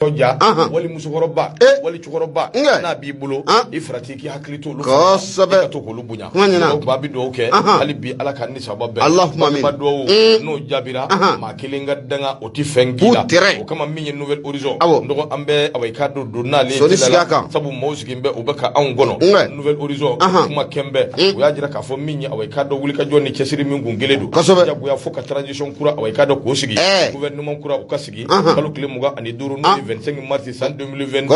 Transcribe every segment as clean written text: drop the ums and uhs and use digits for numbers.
Toja, wali musukoroba, wali chukoroba, na bibulo, ifrati ki haklito lu ka to ko lubunya. Babi do ke, ali bi ala kan ni sababe. Allahumma amin. Bado no jabira, ma kilinga danga oti fengila. O kama minye nouvelle horizon. Ndoko ambe awai kado do na le sabu mosi kimbe ubeka angono. Nouvelle horizon kuma kembe. Uya jira ka fo minye awai kado wuli ka joni kesiri mingu ngeledo. Jabu ya foka transition kura awai kado ko sigi. Gouvernement kura ukasigi. Kalu klimuga ani duru no 25 mars 2022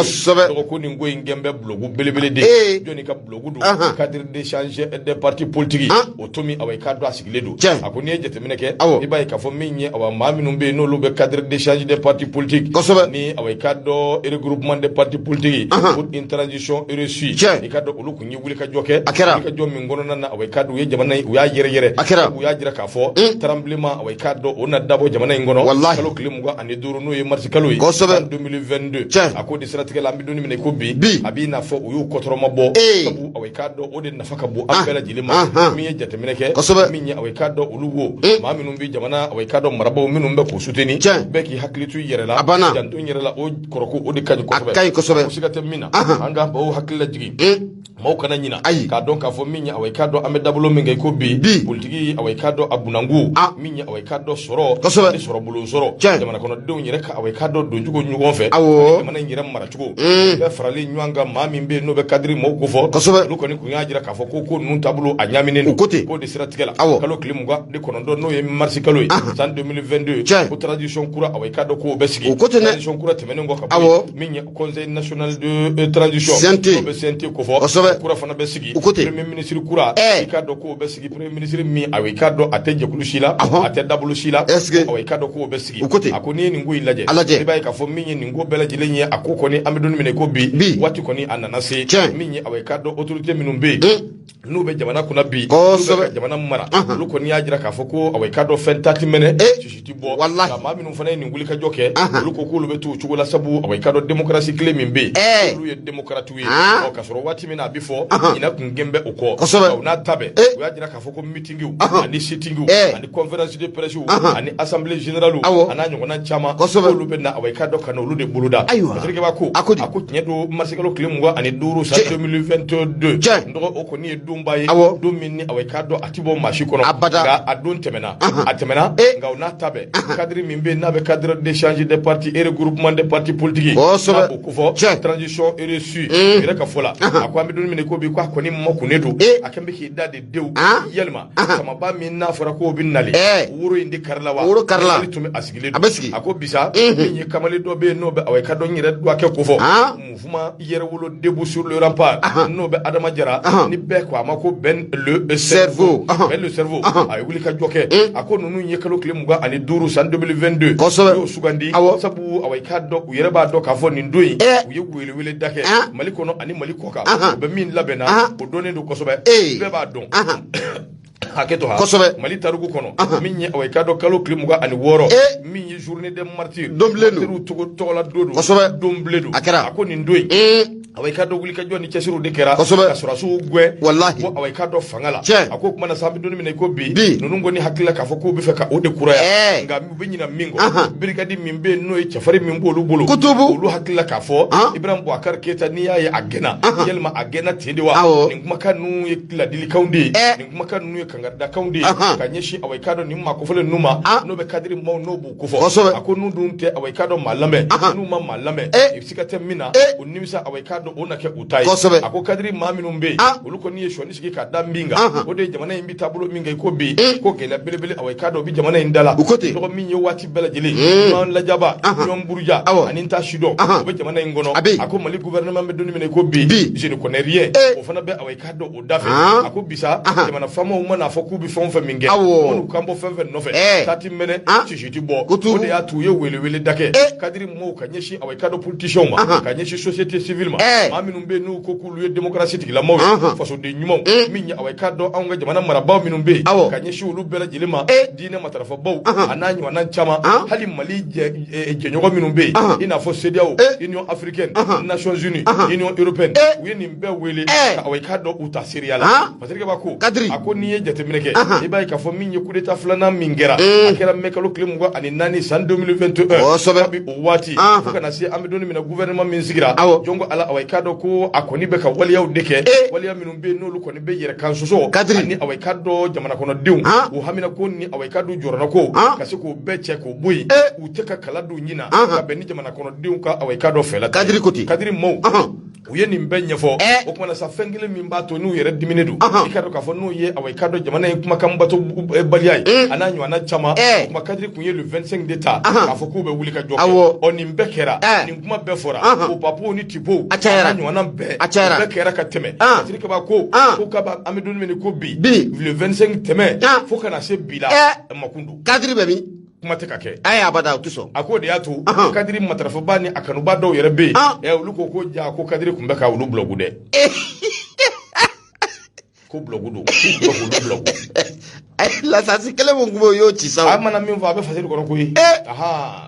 donc ko ni ngoy ngembe blogu belebele de joni ka blogu do cadre d'échange des partis politiques otomi away cadre asigile do akoni jete meneke ibay ka fo minye awa maminu be no lo be cadre d'échange des partis politiques ni away cadre regroupement des partis politiques pour une transition réussie ni cadre olu kunyi wuli ka joke ka jomi ngono na away cadre ye jamana uya yere uya jira ka fo tremblement away cadre ona dabo jamana ngono kalo klimu ga ani duru no ye mars kalo 2022 ako de siratige la mbidoni mine ko bi abi na fo uyu kotoroma bo sabu away kado ode nafaka bo ambela jilima mi jete mineke mi nya away kado ulugo ma minum bi jamana away kado marabo minum be ko suteni be ki haklitu yerela jantu yerela o koroko ode kaji ko sobe usigate mina anga bo hakilla jigi mau kana nyina ka don ka fo minya away kado ame dabulo minga ko bi politiki away kado abunangu minya away kado soro bulu soro jamana kono de nyere ka away kado do jugo nyugo fe jamana nyere mara chugo be farali nyanga mami be no be kadri mo ko fo lu ko ni ku nyajira ka fo ko nun tabulo anyamine ko de siratikela kalo klimuga de kono do no ye marsi kalo san 2022 ko tradition kura away kado ko be sigi tradition kura temene ngo ka minya conseil national de transition ko be senti ko fo kura fana be sigi premier ministre kura ikado ko be sigi premier ministre mi awe kado ateje kulushila ate double shila awe kado ko be sigi akoni ni ngui laje ibay ka fo minye ni ngo belaje lenye akoko ni amedon mine ko bi wati ko ni ananase minye awe kado autorité minumbe nube jamana kuna bi jamana mara luko ni ajira ka fo ko awe kado fen 30 mene chishiti bo kama minum fana ni nguli ka joke luko ko lube tu chugola sabu awe kado démocratie clé mimbe lu ye démocrate wi o kasoro wati mina before ina kungembe uko na tabe uyajira ka foko meeting ani sitting ani conference de presse ani assemblée générale ananyo kona chama lube na away kado kana ulude buluda afrika bako ako nyedo masikalo klimwa ani duru sa 2022 ndo oko ni dumbaye domini away kado atibo mashikono ga adon temena atemena nga una tabe cadre mimbe na be cadre d'échange des partis et regroupement des partis politiques transition et reçu reka fola akwa midon mine ko bi kwa koni mo kunedo akembe ki dade dew yelma sama ba min na fara ko bin nale wuro indi karlawa tumi asigile ako bisa ni kamale do be no be away kado nyire do ake ko fo mouvement yere wolo debout sur le rempart no be adama jara ni be ko amako ben le cerveau ay wuli ka joke ako nunu nyekalo klimuga ani duru san 2022 yo sugandi sabu away kado yere ba do ka fo ni ndoyi uye wele dake maliko no ani maliko ka be min labena o donné do kosobe be ba don haketo ha mali tarugu kono minye away kado kalo klimuga ani woro minye journée des martyrs dombledo to la dodo dombledo akoni ndoyi away kado wuli ka joni chesiru de kera kasura su gwe wallahi bo away kado fangala ako kuma na sambi doni mine ko bi nunungo ni hakila ka foko bi feka o de kuraya nga mi nyina mingo brigadi mimbe no e chafari mimbo lu bolo lu hakila ka fo ibrahim bouakar keta ni ya agena yelma agena tedewa ni kuma kanu ye kila dili kaundi ni kuma kanu ye kangarda kaundi kanyeshi away kado ni ma ko fole numa no be kadiri mo no bu ko fo ako nundunte away kado malame numa malame sikate mina onimisa away kado ona ke utai ako kadri maminu mbe uluko niye shoni sigi ka dambinga ode jamana imbi tabulo minga ko bi ko gela belebele away kado bi jamana indala ko minye wati bela jeli non la jaba nyom burja aninta shido ko jamana ngono ako mali gouvernement be doni mine ko bi je ne connais rien o fana be away kado o dafe ako bisa jamana famo mo na foku bi fon fa minge mo kambo fenfe no fe tati mene chishiti bo ode ya tuye wele dake kadri mo kanyeshi away kado politician ma kanyeshi société civile ma maa minnu bɛ n'u ko k'olu ye démocratie tigilamaw ye fasoden ɲumanw min ye away ka dɔn anw ka jamana marabaw minnu bɛ yen ka ɲɛsin olu bɛɛ lajɛlen ma diinɛ matarafabaw a n'a ɲɔgɔnna caman hali Mali jɛɲɔgɔn minnu bɛ yen i n'a fɔ CEDEAO Union africaine Nations unies Union européenne u ye nin bɛɛ wele ka away ka dɔn u ta seereya la parce que ba ko a ko n'i ye jateminɛ kɛ i b'a ye k'a fɔ min ye coup d'état filanan min kɛra a kɛra mai kalo tile 24 san 2021 bi o waati fo kana se an bɛ don min na gouvernement min sigira jongo ala away ka dɔn ko a kɔni bɛ ka waliyaw de kɛ waliya minnu bɛ yen n'olu kɔni bɛ yɛrɛ kan sɔsɔ ani away ka dɔn jamana kɔnɔdenw o hamina ko ni away ka dɔn jɔrɔna ko ka se k'o bɛɛ cɛ k'o bɔ yen u tɛ ka kala dun ɲina ka bɛn ni jamana kɔnɔdenw ka away ka dɔn fɛla kadiri maaw u ye nin bɛɛ ɲɛfɔ o kumana sa fɛn kelen min b'a to n'u yɛrɛ diminen don i ka dɔn k'a fɔ n'u ye away ka dɔn jamana in kumakan bato baliya ye a n'a ɲɔgɔnna caman kuma kadiri kun ye le 25 d'état k'a fɔ k'u bɛ wuli ka jɔ kɛ nin bɛɛ kɛra nin kuma bɛɛ fɔra o papow ni tipow a n'a ɲɔgɔnna bɛɛ bɛɛ kɛra ka tɛmɛ kadiri kaba ko kaba an bɛ don min ko bi le 25 tɛmɛ fo kana se bi la makundu kadiri bɛ min kuma tɛ ka kɛ abada o tɛ sɔn a ko de y'a to kadiri matarafaba ni a kanuba dɔw yɛrɛ bɛ yen olu ko ja ko kadiri tun bɛ ka olu blogu dɛ ko blogu don k'olu blogu lasasi kelen mun kun y'o ci sa a mana min fɔ a bɛ fasiri kɔnɔ koyi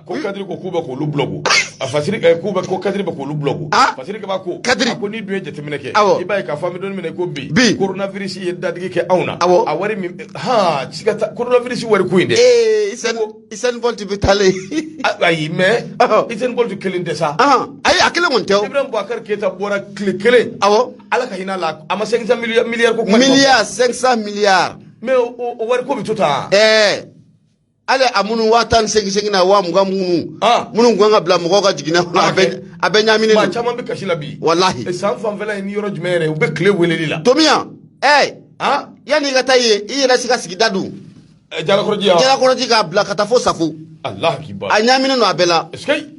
ko kadiri ko k'u bɛ k'olu blogu a fasiri k'u bɛ ko kadiri bɛ k'olu blogu fasiri kaba ko kadiri ko ni dun ye jateminɛ kɛ i b'a ye k'a fɔ an bɛ don min na ko bi coronavirus ye dadigi kɛ anw na a wari min coronavirus wari ko in dɛ Usain Bolt bɛ taalen ayi mais Usain Bolt kelen tɛ sa ayi a kelen kɔni tɛ Ibrahima Boubacar Keita bɔra tile kelen ala ka hinɛ la a ma 500 milliards ko kuma milliards 500 milliards mais o wari ko bɛ to tan ale a minnu 10 na 20 minnu kan ka bila mɔgɔw ka jiginna a bɛ ɲaminen maa caman bɛ kasi la bi wallahi san fanfɛla ni yɔrɔ jumɛn yɛrɛ u bɛ tile weleli la tomiya yanni i ka taa yen i yɛrɛ se ka sigida dun jalakɔrɔji k'a bila ka taa fo Safo Allah kibar a ɲaminen don a bɛɛ la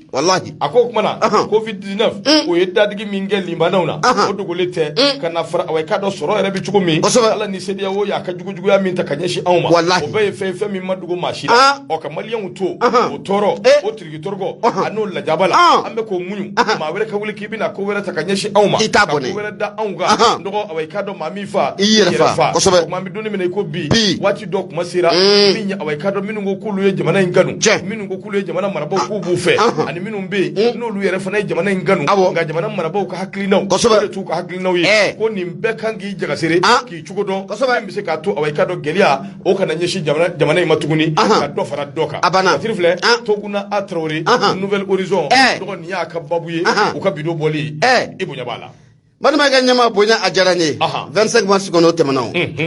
wallahi a ko kuma na covid 19 o ye dadigi min kɛ limanaw na o dogolen tɛ ka na fara away ka dɔ sɔrɔ yɛrɛ bi cogo min ala ni CEDEAO y'a ka jugujuguya min ta ka ɲɛsin anw ma o bɛɛ ye fɛn min ma dogo maa si la ka maliyɛnw to o tɔɔrɔ o tirigitɔrɔgɔ a n'o lajaba la an bɛ k'o muɲu maa wɛrɛ ka wuli k'i bɛna ko wɛrɛ ta ka ɲɛsin anw ma ka ko wɛrɛ da anw kan nɔgɔ away ka dɔ maa min fa i yɛrɛ fa o kuma bɛ donni min na i ko bi waati dɔ kuma sera min ye away ka dɔ minnu ko k'olu ye jamana in kanu minnu ko k'olu ye jamana marabaw k'u b'u fɛ ani minnu bɛ yen n'olu yɛrɛ fana ye jamana in kanu nka jamana marabaw ka hakilinaw kosɛbɛ t'u ka hakilinaw ye ko nin bɛɛ kan k'i jagasere k'i cogo dɔn kosɛbɛ min bɛ se k'a to away ka dɔn gɛlɛya o kana ɲɛsin jamana in ma tuguni ka dɔ fara dɔ kan Katiri filɛ Toguna A Traoré Nouvelle Horizon dɔgɔ nin y'a ka babu ye u ka bidon bɔli i bonya b'a la Manimakɛ ɲɛma bonya a diyara n ye 25 mars kɔnɔ o tɛmɛna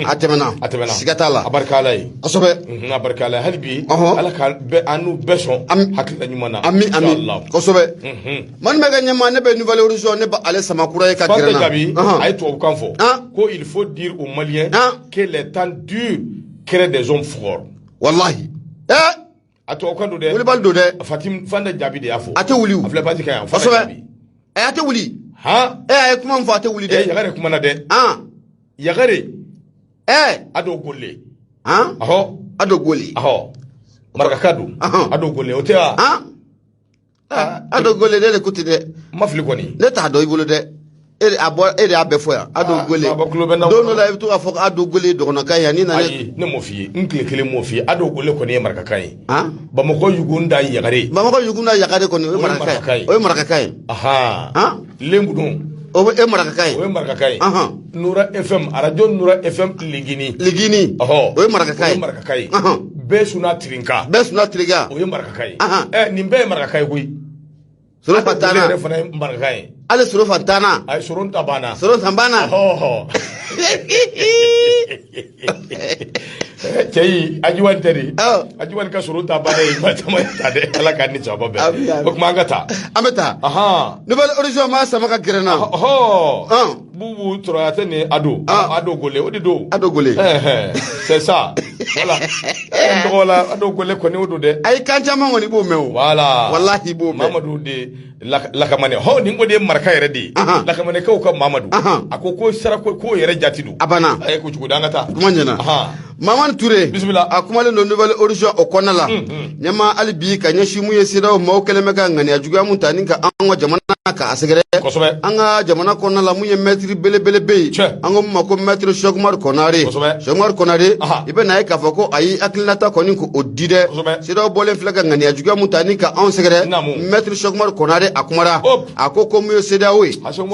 a tɛmɛna siga t'a la a barika Ala ye kosɛbɛ a barika Ala ye hali bi Ala ka an n'u bɛɛ sɔn hakilila ɲuman na ami kosɛbɛ Manimakɛ ɲɛma ne bɛ Nouvelle Horizon ne bɛ ale Samakura ye ka gɛrɛ na a ye tubabukan fɔ ko il faut dire aux Maliens que les temps durs créent des hommes forts wallahi a tubabukan don dɛ wulibali don dɛ Fatim Fanda Jaabi de y'a fɔ a tɛ wuli a filɛ page kan yan kosɛbɛ a tɛ wuli a ye kuma min fɔ a tɛ wuli dɛ Yagare kuma na dɛ Yagare a dɔw golle a dɔw golle maraka don a dɔw golle o tɛ wa a dɔw golle ne de ko ten dɛ ma fili kɔni ne t'a dɔn i bolo dɛ e de y'a bɛɛ fɔ yan a dɔw golle don dɔ la i bɛ to k'a fɔ a dɔw golle dɔgɔnɔkan ye ni ayi ne m'o f'i ye n tile kelen m'o f'i ye a dɔw golle kɔni ye marakakan ye Bamakɔ Yugunda Yagare Bamakɔ Yugunda Yagare kɔni o ye marakakan ye o ye marakakan ye Lengudon o ye marakakan ye o ye marakakan ye Nura FM radio Nura FM Ligini o ye marakakan ye bɛɛ suna tirinka o ye marakakan ye nin bɛɛ ye marakakan ye koyi Soro Fantana yɛrɛ fana ye marakakan ye ale Soro Fantana a ye Soron Tabana cɛyi Ajiwani tɛ de Ajiwani ka Soron Tabana ye ma caman ta dɛ Ala k'a ni sababa bɛn o kuma an ka taa an bɛ taa Nouvelle Horizon maa sama ka gɛrɛ na Bubu Turayatɛ ni Ado Gole o de don Ado Gole c'est ça voilà tɔgɔ la Ado Gole kɔni o don dɛ ayi kan caman kɔni i b'o mɛn o voilà wallahi i b'o mɛn Mamadu de Lakamane nin ko de ye maraka yɛrɛ de ye Lakamanekaw ka Mamadu a ko sara ko yɛrɛ jati don a banna a ye ko cogo di an ka taa kuma ɲɛna Mamadu Ture bisimila a kumalen don Nouvelle Horizon o kɔnɔna la ɲɛma hali bi ka ɲɛsin mun ye CEDEAO maaw kɛlen bɛ ka ŋaniya juguya mun ta ni ka an ka jamana ka asegere anga jamana konna la munye metri bele be ango mako metri Cheikhumar Konare Cheikhumar Konare ibe na ka fako ayi aklinata koni ko odide sido bolen flaga ngani ajuga mutani ka on segere metri Cheikhumar Konare akumara akoko mu sedawe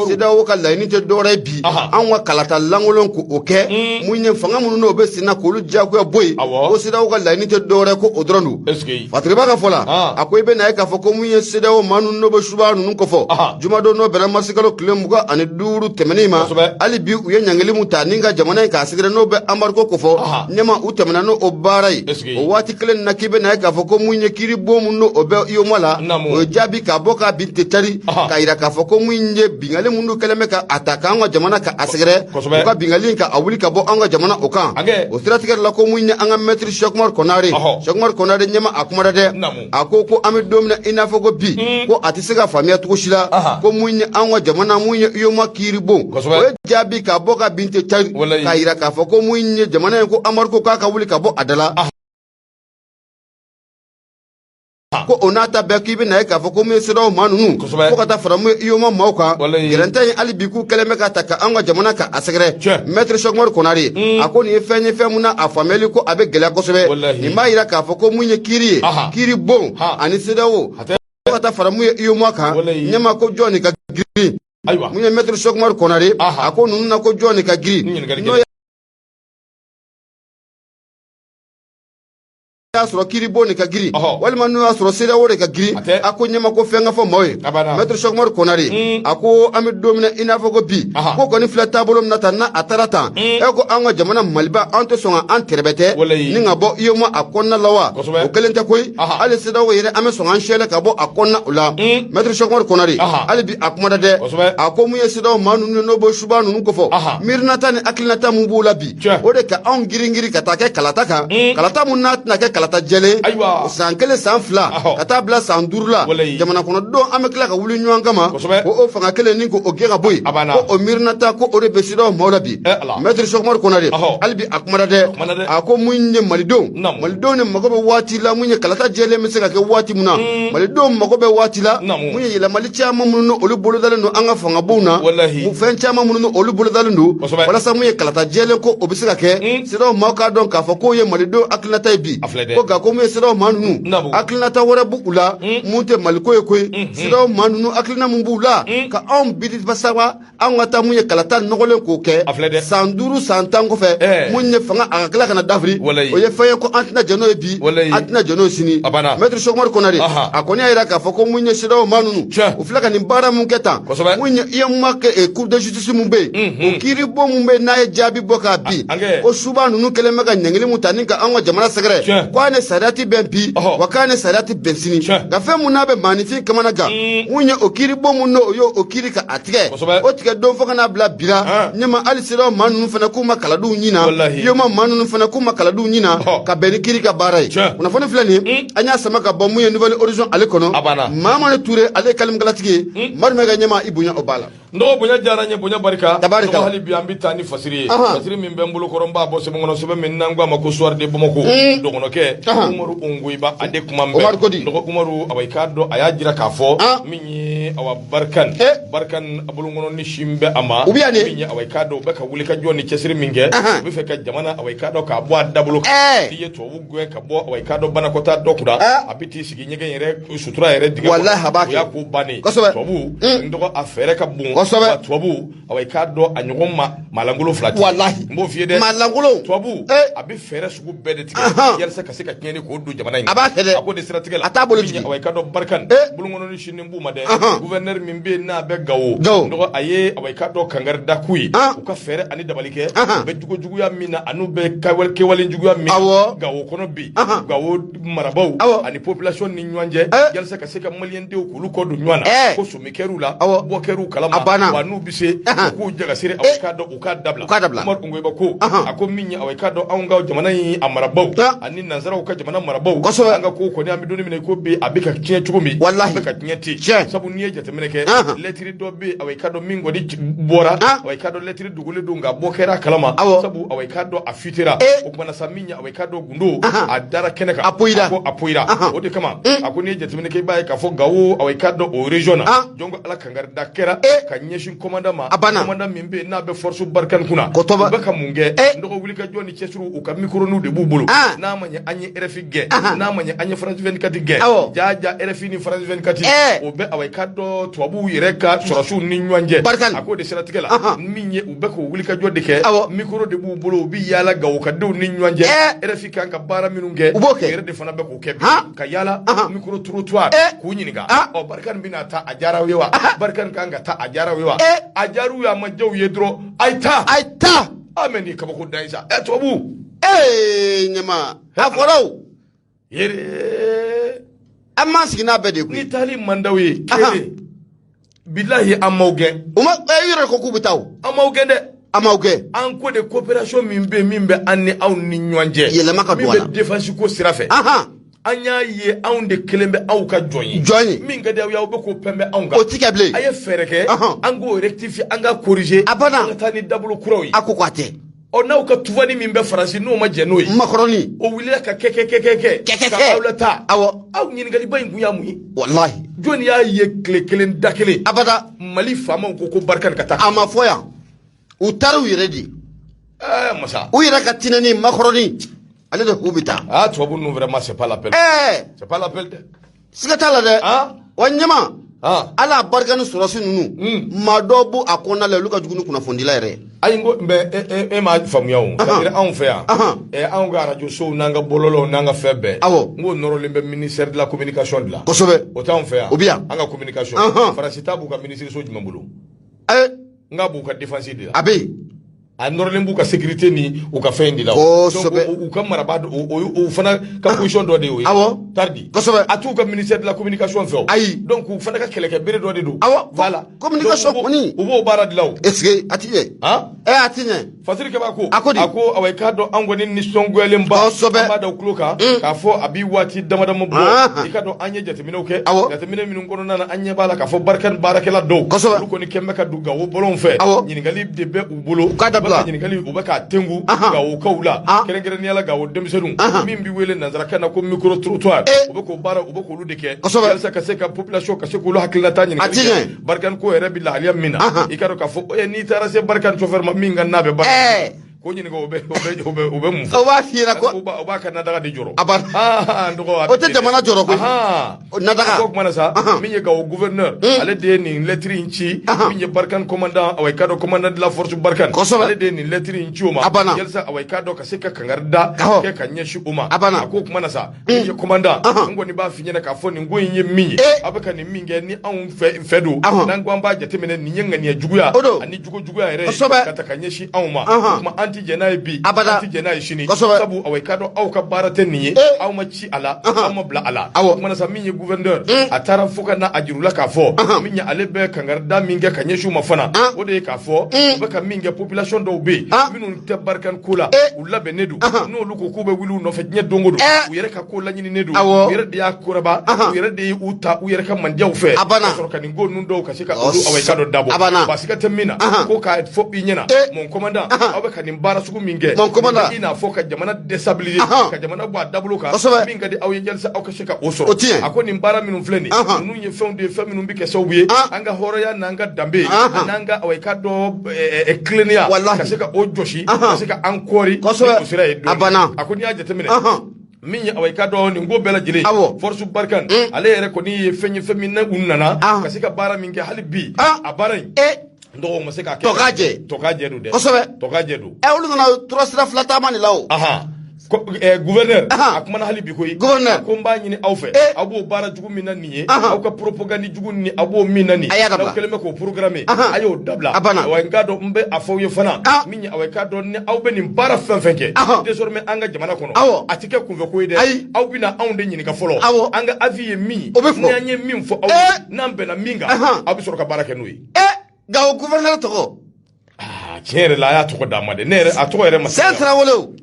sedawo ka laini te dore bi anwa kalata langolon ko oke munye fanga munu no be sina ko lu jago boy o sedawo ka laini te dore ko odrondu fatriba ka fola akoy be na ka fako munye sedawo manu no be shuba nun ko fo juma do no bera masikalo kilemuga ani duru temenima ali bi uye nyangeli mutani nga jamana ka sigire no be amarko ko fo nyama utemena no obarai o wati klen nakibe na ka foko munye kiri bomu no obe iyo mala o jabi ka boka binte tari ka ira ka foko munye bingale mundu keleme ka ataka nga jamana ka asigire ka bingali ka awuli ka bo anga jamana okan o strategie la ko munye anga metri Cheikhumar Konare nyama akumara de akoko ami domina ina foko bi ko atisiga famia tukushila ko munye anga jamana munye iyo makiri bon o jabi ka boka binte tari ka ira ka foko munye jamana ko amarko ka wuli ka bo adala ko onata beki bi na ka foko mu siro manunu ko kata faramu iyo ma mauka geranta ali biku keleme ka taka anga jamana ka asegre maître Cheikhumar Konare akoni fenye femuna afameli ko abe gela ko sebe ni mayira ka foko munye kiri bon ani sedawo ko kata faramu iyo maka nyama ko joni ka giri munye maître Cheikhumar Konare akonu na ko joni ka giri no asro kiri boni ka giri walima no asro sira wore ka giri ako nyama ko fenga fo moy maître Cheikhumar Konare ako ami domina ina fo go bi ko ko ni flata bolom nata na atarata e ko anga jamana malba ante songa anterbete ni ngabo yoma akonna lawa o kelente koy ali sida wo yere ami songa shele ka bo akonna ula maître Cheikhumar Konare ali bi akumada de ako mu yesida manu no bo shuba nu ko fo mirnata ni aklinata mu bula bi o de ka on giringiri ka ta ke kalata mun na ke ta jele san kele san fla kata bla san durla jamana kono do amekla ka wuli nywan kama o fanga kele ni ko ogera boy ko o mirnata ko o rebesido mawlabi maître Cheikhumar Konare albi akmara de ako munye malido ne magobe wati la munye kalata jele misega ke wati muna malido magobe wati la munye yela malicha mamuno olu bolo dalendo anga fanga bona mu fencha mamuno olu bolo dalendo wala sa munye kalata jele ko obisega ke sido maka don ka fa ko ye malido aklinata bi ko ga ko mu sira manunu aklinata wara bukula munte maliko ye koy sira manunu aklina mumbula ka on bidit basawa an wata munye kalata nogole ko ke sanduru santango fe munye fanga akla kana dafri o ye faye ko antina jeno bi antina jeno sini maître Cheikhumar Konare akoni ayira ka fa ko munye sira manunu o flaka ni bara mun keta munye yamma ke e cour de justice mumbe o kiri bo mumbe na ye jabi boka bi o suba nunu keleme ka nyangeli mutani ka an wa jamana segre kwane sadati benpi wakane sadati bensini gafe munabe manifin kamana ga munye okiri bomu no yo okiri ka atige o tige don foka na bla bira nyama ali sira manu fana kuma kaladu nyina yoma manu fana kuma kaladu nyina ka beni kiri ka barai una fona flani anya sama ka bomu ye nouvelle horizon ale kono mama ne touré ale kalim galatigi marme ga nyama ibunya obala ndo bunya jaranye bunya barika ndo hali biambi tani fasiri min bembulu koromba bo se ngono sebe min nangwa makuswar de bomoko do ngono ke Umaru Unguiba ade kuma mbe ndo Umaru awaikado ayajira kafo minyi awa barkan abulungono ni shimbe ama minyi awaikado beka wulika joni chesiri minge bifeka jamana awaikado ka bwa dabulu tiye to wugwe ka bwa awaikado bana kota dokura apiti sigi nyege yere sutura yere diga wallahi ya ku bani tobu ndo afere ka bun tobu awaikado anyogoma malangulo flati wallahi mbo fiede malangulo tobu abi fere sugu bede tiga yersa kasika nyeni ko du jamana ina ako de strategie la atabolo tigi awaikado barkan bulungono ni shinin buma de gouverneur mimbe na be gawo ndo aye awaikado kangar da kui uka fere ani dabalike be jugu ya mina anu be ke walin jugu ya mina gawo kono bi gawo marabaw ani population ni nywanje yersa kasika malien de ko lu ko du nywana ko sumikeru la bo keru kalama wanu bise ko jaga sire awaikado uka dabla Umar Unguiba ko ako minya awaikado aunga jamana yi amarabaw ani nan nanzaraw ka jamana marabaw an ka ko kɔni an bɛ donni minɛ ko bi a bɛ ka tiɲɛ cogo min a bɛ ka tiɲɛ ten sabu n'i ye jateminɛ kɛ lɛtiri dɔ bɛ awɔ i ka dɔn min kɔni bɔra awɔ i ka dɔn lɛtiri dogolen don nka bɔ kɛra a kalama sabu awɔ i ka dɔn a fitira o kumana sa min ye awɔ i ka dɔn gundo a dara kɛnɛ kan a ko a poyira o de kama a ko n'i ye jateminɛ kɛ i b'a ye k'a fɔ Gawo awɔ i ka dɔn o région na jɔn ko ala kangarida kɛra ka ɲɛsin commandant ma commandant min bɛ yen n'a bɛ force Barkan kunna u bɛ ka mun kɛ nɔgɔ wuli ka jɔ ni cɛsiriw u ka micro de b'u bolo n'a ma ɲɛ an ye RFI gɛn n'a ma ɲɛ an ye France 24 gɛn jaa RFI ni France 24 o bɛ awɔ i ka dɔn tubabuw yɛrɛ ka sɔrɔsiw ni ɲɔgɔn cɛ a k'o de siratigɛ la min ye u bɛ k'o wuli ka jɔ de kɛ micro de b'u bolo u bɛ yaala Gawo ka denw ni ɲɔgɔn cɛ RFI kan ka baara minnu kɛ u yɛrɛ de fana bɛ k'o kɛ bi ka yaala micro trottoir k'u ɲininka Barkan bɛna taa a diyaraw ye wa Barkan kan ka taa a diyaraw ye wa a diyar'u ye a ma diya u ye dɔrɔn a ye taa mais ni kabako dan ye sa tubabu ɲɛma a fɔra o yere an m'an sigi n'a bɛɛ de koyi ni taali man d'aw ye kelen bilahi an m'aw gɛn u ma i yɛrɛ ko k'u bɛ taa o an m'aw gɛn dɛ an m'aw gɛn an ko de coopération min bɛ yen min bɛ an ni aw ni ɲɔgɔn cɛ yɛlɛma ka don a la min bɛ défense ko sira fɛ an y'a ye anw de kelen bɛ aw ka jɔn ye min ka di aw ye aw bɛ k'o pɛnbɛ anw kan o ti kɛ bilen a ye fɛɛrɛ kɛ an k'o rectifier an ka corriger a banna an ka taa ni dabolo kuraw ye a ko k'a tɛ n'aw ka tufani min bɛ Faransi n'o ma jɛ n'o ye makɔrɔni o wulila ka kɛ ka aw la taa aw ɲininkaliba in kun y'a mun ye walahi jɔn y'a ye tile kelen da kelen abada Mali faamaw ko Barkan ka taa a ma fɔ yan u taara u yɛrɛ de masa u yɛrɛ ka tinɛni makɔrɔni ale de k'u bɛ taa tubabu ninnu vraiment c'est pas l'appel c'est pas l'appel dɛ siga t'a la dɛ wa ɲɛma ala Barkan sɔrɔsi ninnu maa dɔw b'u a kɔnɔna la olu ka jugu ni kunnafonidila yɛrɛ ayi n ko e m'a faamuya o c'est-à-dire anw fɛ yan anw ka radio sow n'an ka bɔlɔlɔw n'an ka fɛn bɛɛ n ko nɔrɔlen bɛ ministère de la communication de la kosɛbɛ o t'anw fɛ yan o bɛ yan an ka communication Faransi ta b'u ka ministre so jumɛn bolo n k'a b'u ka défense de la a bɛ yen a nɔrɔlen b'u ka sécurité ni u ka fɛn de la kosɛbɛ u ka marabaa o fana ka position dɔ de y'o ye tardi kosɛbɛ a t'u ka ministère de la communication fɛ o ayi donc u fana ka kɛlɛkɛ bere dɔ de don voilà communication kɔni u b'o baara dilan o est-ce que a ti ɲɛ a ti ɲɛ Fasiri Keba ko a ko awɔ i k'a dɔn an kɔni nisɔngoyalen ba an b'a da u tulo kan k'a fɔ a b'i waati damadama bɔ i ka dɔn an ye jateminɛw kɛ jateminɛ minnu kɔnɔna na an ɲɛ b'a la k'a fɔ Barkan baarakɛla dɔw olu kɔni kɛn bɛ ka don Gawo bɔlɔn fɛ ɲininkali de bɛ u bolo u ka ɲininkali u bɛ k'a tengu Gawo kaw la kɛrɛnkɛrɛnnenya la Gawo denmisɛnninw min bɛ wele nanzarakan na ko micro trottoir u bɛ k'o baara u bɛ k'olu de kɛ walasa ka se ka population ka se k'olu hakilinata ɲininkali kɛ Barkan ko yɛrɛ bɛ lahaliya min na i ka dɔn k'a fɔ n'i taara se Barkan chauffeur ma min ka n'a bɛ Barkan ko ɲininka o bɛ mun fɔ o b'a f'i ɲɛna ko o b'a ka nadaga de jɔrɔ o tɛ jamana jɔrɔ koyi nadaga ko kumana sa min ye Gawo gouverneur ale de ye nin lettre in ci min ye Barkan commandant awɔ i ka dɔn commandant de la force Barkan ale de ye nin lettre in ci o ma yalisa awɔ i ka dɔn ka se ka kangarida kɛ ka ɲɛsin o ma a ko kumana sa min ye commandant n kɔni b'a f'i ɲɛna k'a fɔ nin ko in ye min ye a bɛ ka nin min kɛ ni anw fɛ don n'an ko an b'a jateminɛ nin ye ŋaniya juguya ani juguya yɛrɛ ye ka ta ka ɲɛsin anw ma kuma an ti jɛ n'a ye bi an ti jɛ n'a ye sini sabu awɔ i ka dɔn aw ka baara tɛ nin ye aw ma ci a la aw ma bila a la o kumana sa min ye gouverneur a taara fo ka na a jirula k'a fɔ min ye ale bɛ kangarida min kɛ ka ɲɛsin u ma fana o de ye k'a fɔ u bɛ ka min kɛ population dɔw bɛ yen minnu tɛ Barkan ko la u labɛnnen don n'olu ko k'u bɛ wuli u nɔfɛ diɲɛ don o don u yɛrɛ ka ko laɲininen don u yɛrɛ de y'a koraba u yɛrɛ de y'u ta u yɛrɛ ka mandiyaw fɛ ka sɔrɔ ka nin ko ninnu dɔw ka se ka olu awɔ i ka dɔn dabɔ basi ka tɛ min na ko k'a fɔ i ɲɛna mon commandant aw bɛ ka nin baara sugu min kɛ i n'a fɔ ka jamana déstabiliser ka jamana bɔ a dabolo kan min ka di aw ye jalisa aw ka se ka o sɔrɔ a ko nin baara minnu filɛ nin ninnu ye fɛnw de ye fɛn minnu bɛ kɛ sababu ye an ka hɔrɔnya n'an ka danbe n'an ka awɔ i ka dɔn tilennenya ka se ka o jɔsi ka se ka an kɔɔri o sira ye dɔɔni a ko n'i y'a jateminɛ min ye awɔ i ka dɔn nin ko bɛɛ lajɛlen force Barkan ale yɛrɛ kɔni ye fɛn ye fɛn min na u nana ka se ka baara min kɛ hali bi a baara in dɔgɔ ma se k'a kɛ tɔkajɛ don dɛ tɔkajɛ don olu nana tura sira fila taama de la o gouverneur a kumana hali bi koyi gouverneur ko n b'a ɲini aw fɛ aw b'o baara jugu min na nin ye aw ka propagande jugu ni aw b'o min na nin n'aw kɛlen bɛ k'o programme a y'o dabila wa n k'a dɔn n bɛ a fɔ aw ye fana min ye awɔ i k'a dɔn ni aw bɛ nin baara fɛn fɛn kɛ désormais an ka jamana kɔnɔ a ti kɛ kunfɛ ko ye dɛ aw bɛna anw de ɲininka fɔlɔ an ka avis ye min ye ni an ye min fɔ aw ye n'an bɛnna min kan aw bɛ sɔrɔ ka baara kɛ n'o ye Gawo gouverneur tɔgɔ tiɲɛ yɛrɛ la a y'a tɔgɔ d'a ma dɛ ne yɛrɛ a tɔgɔ yɛrɛ ma c'est un Traoré o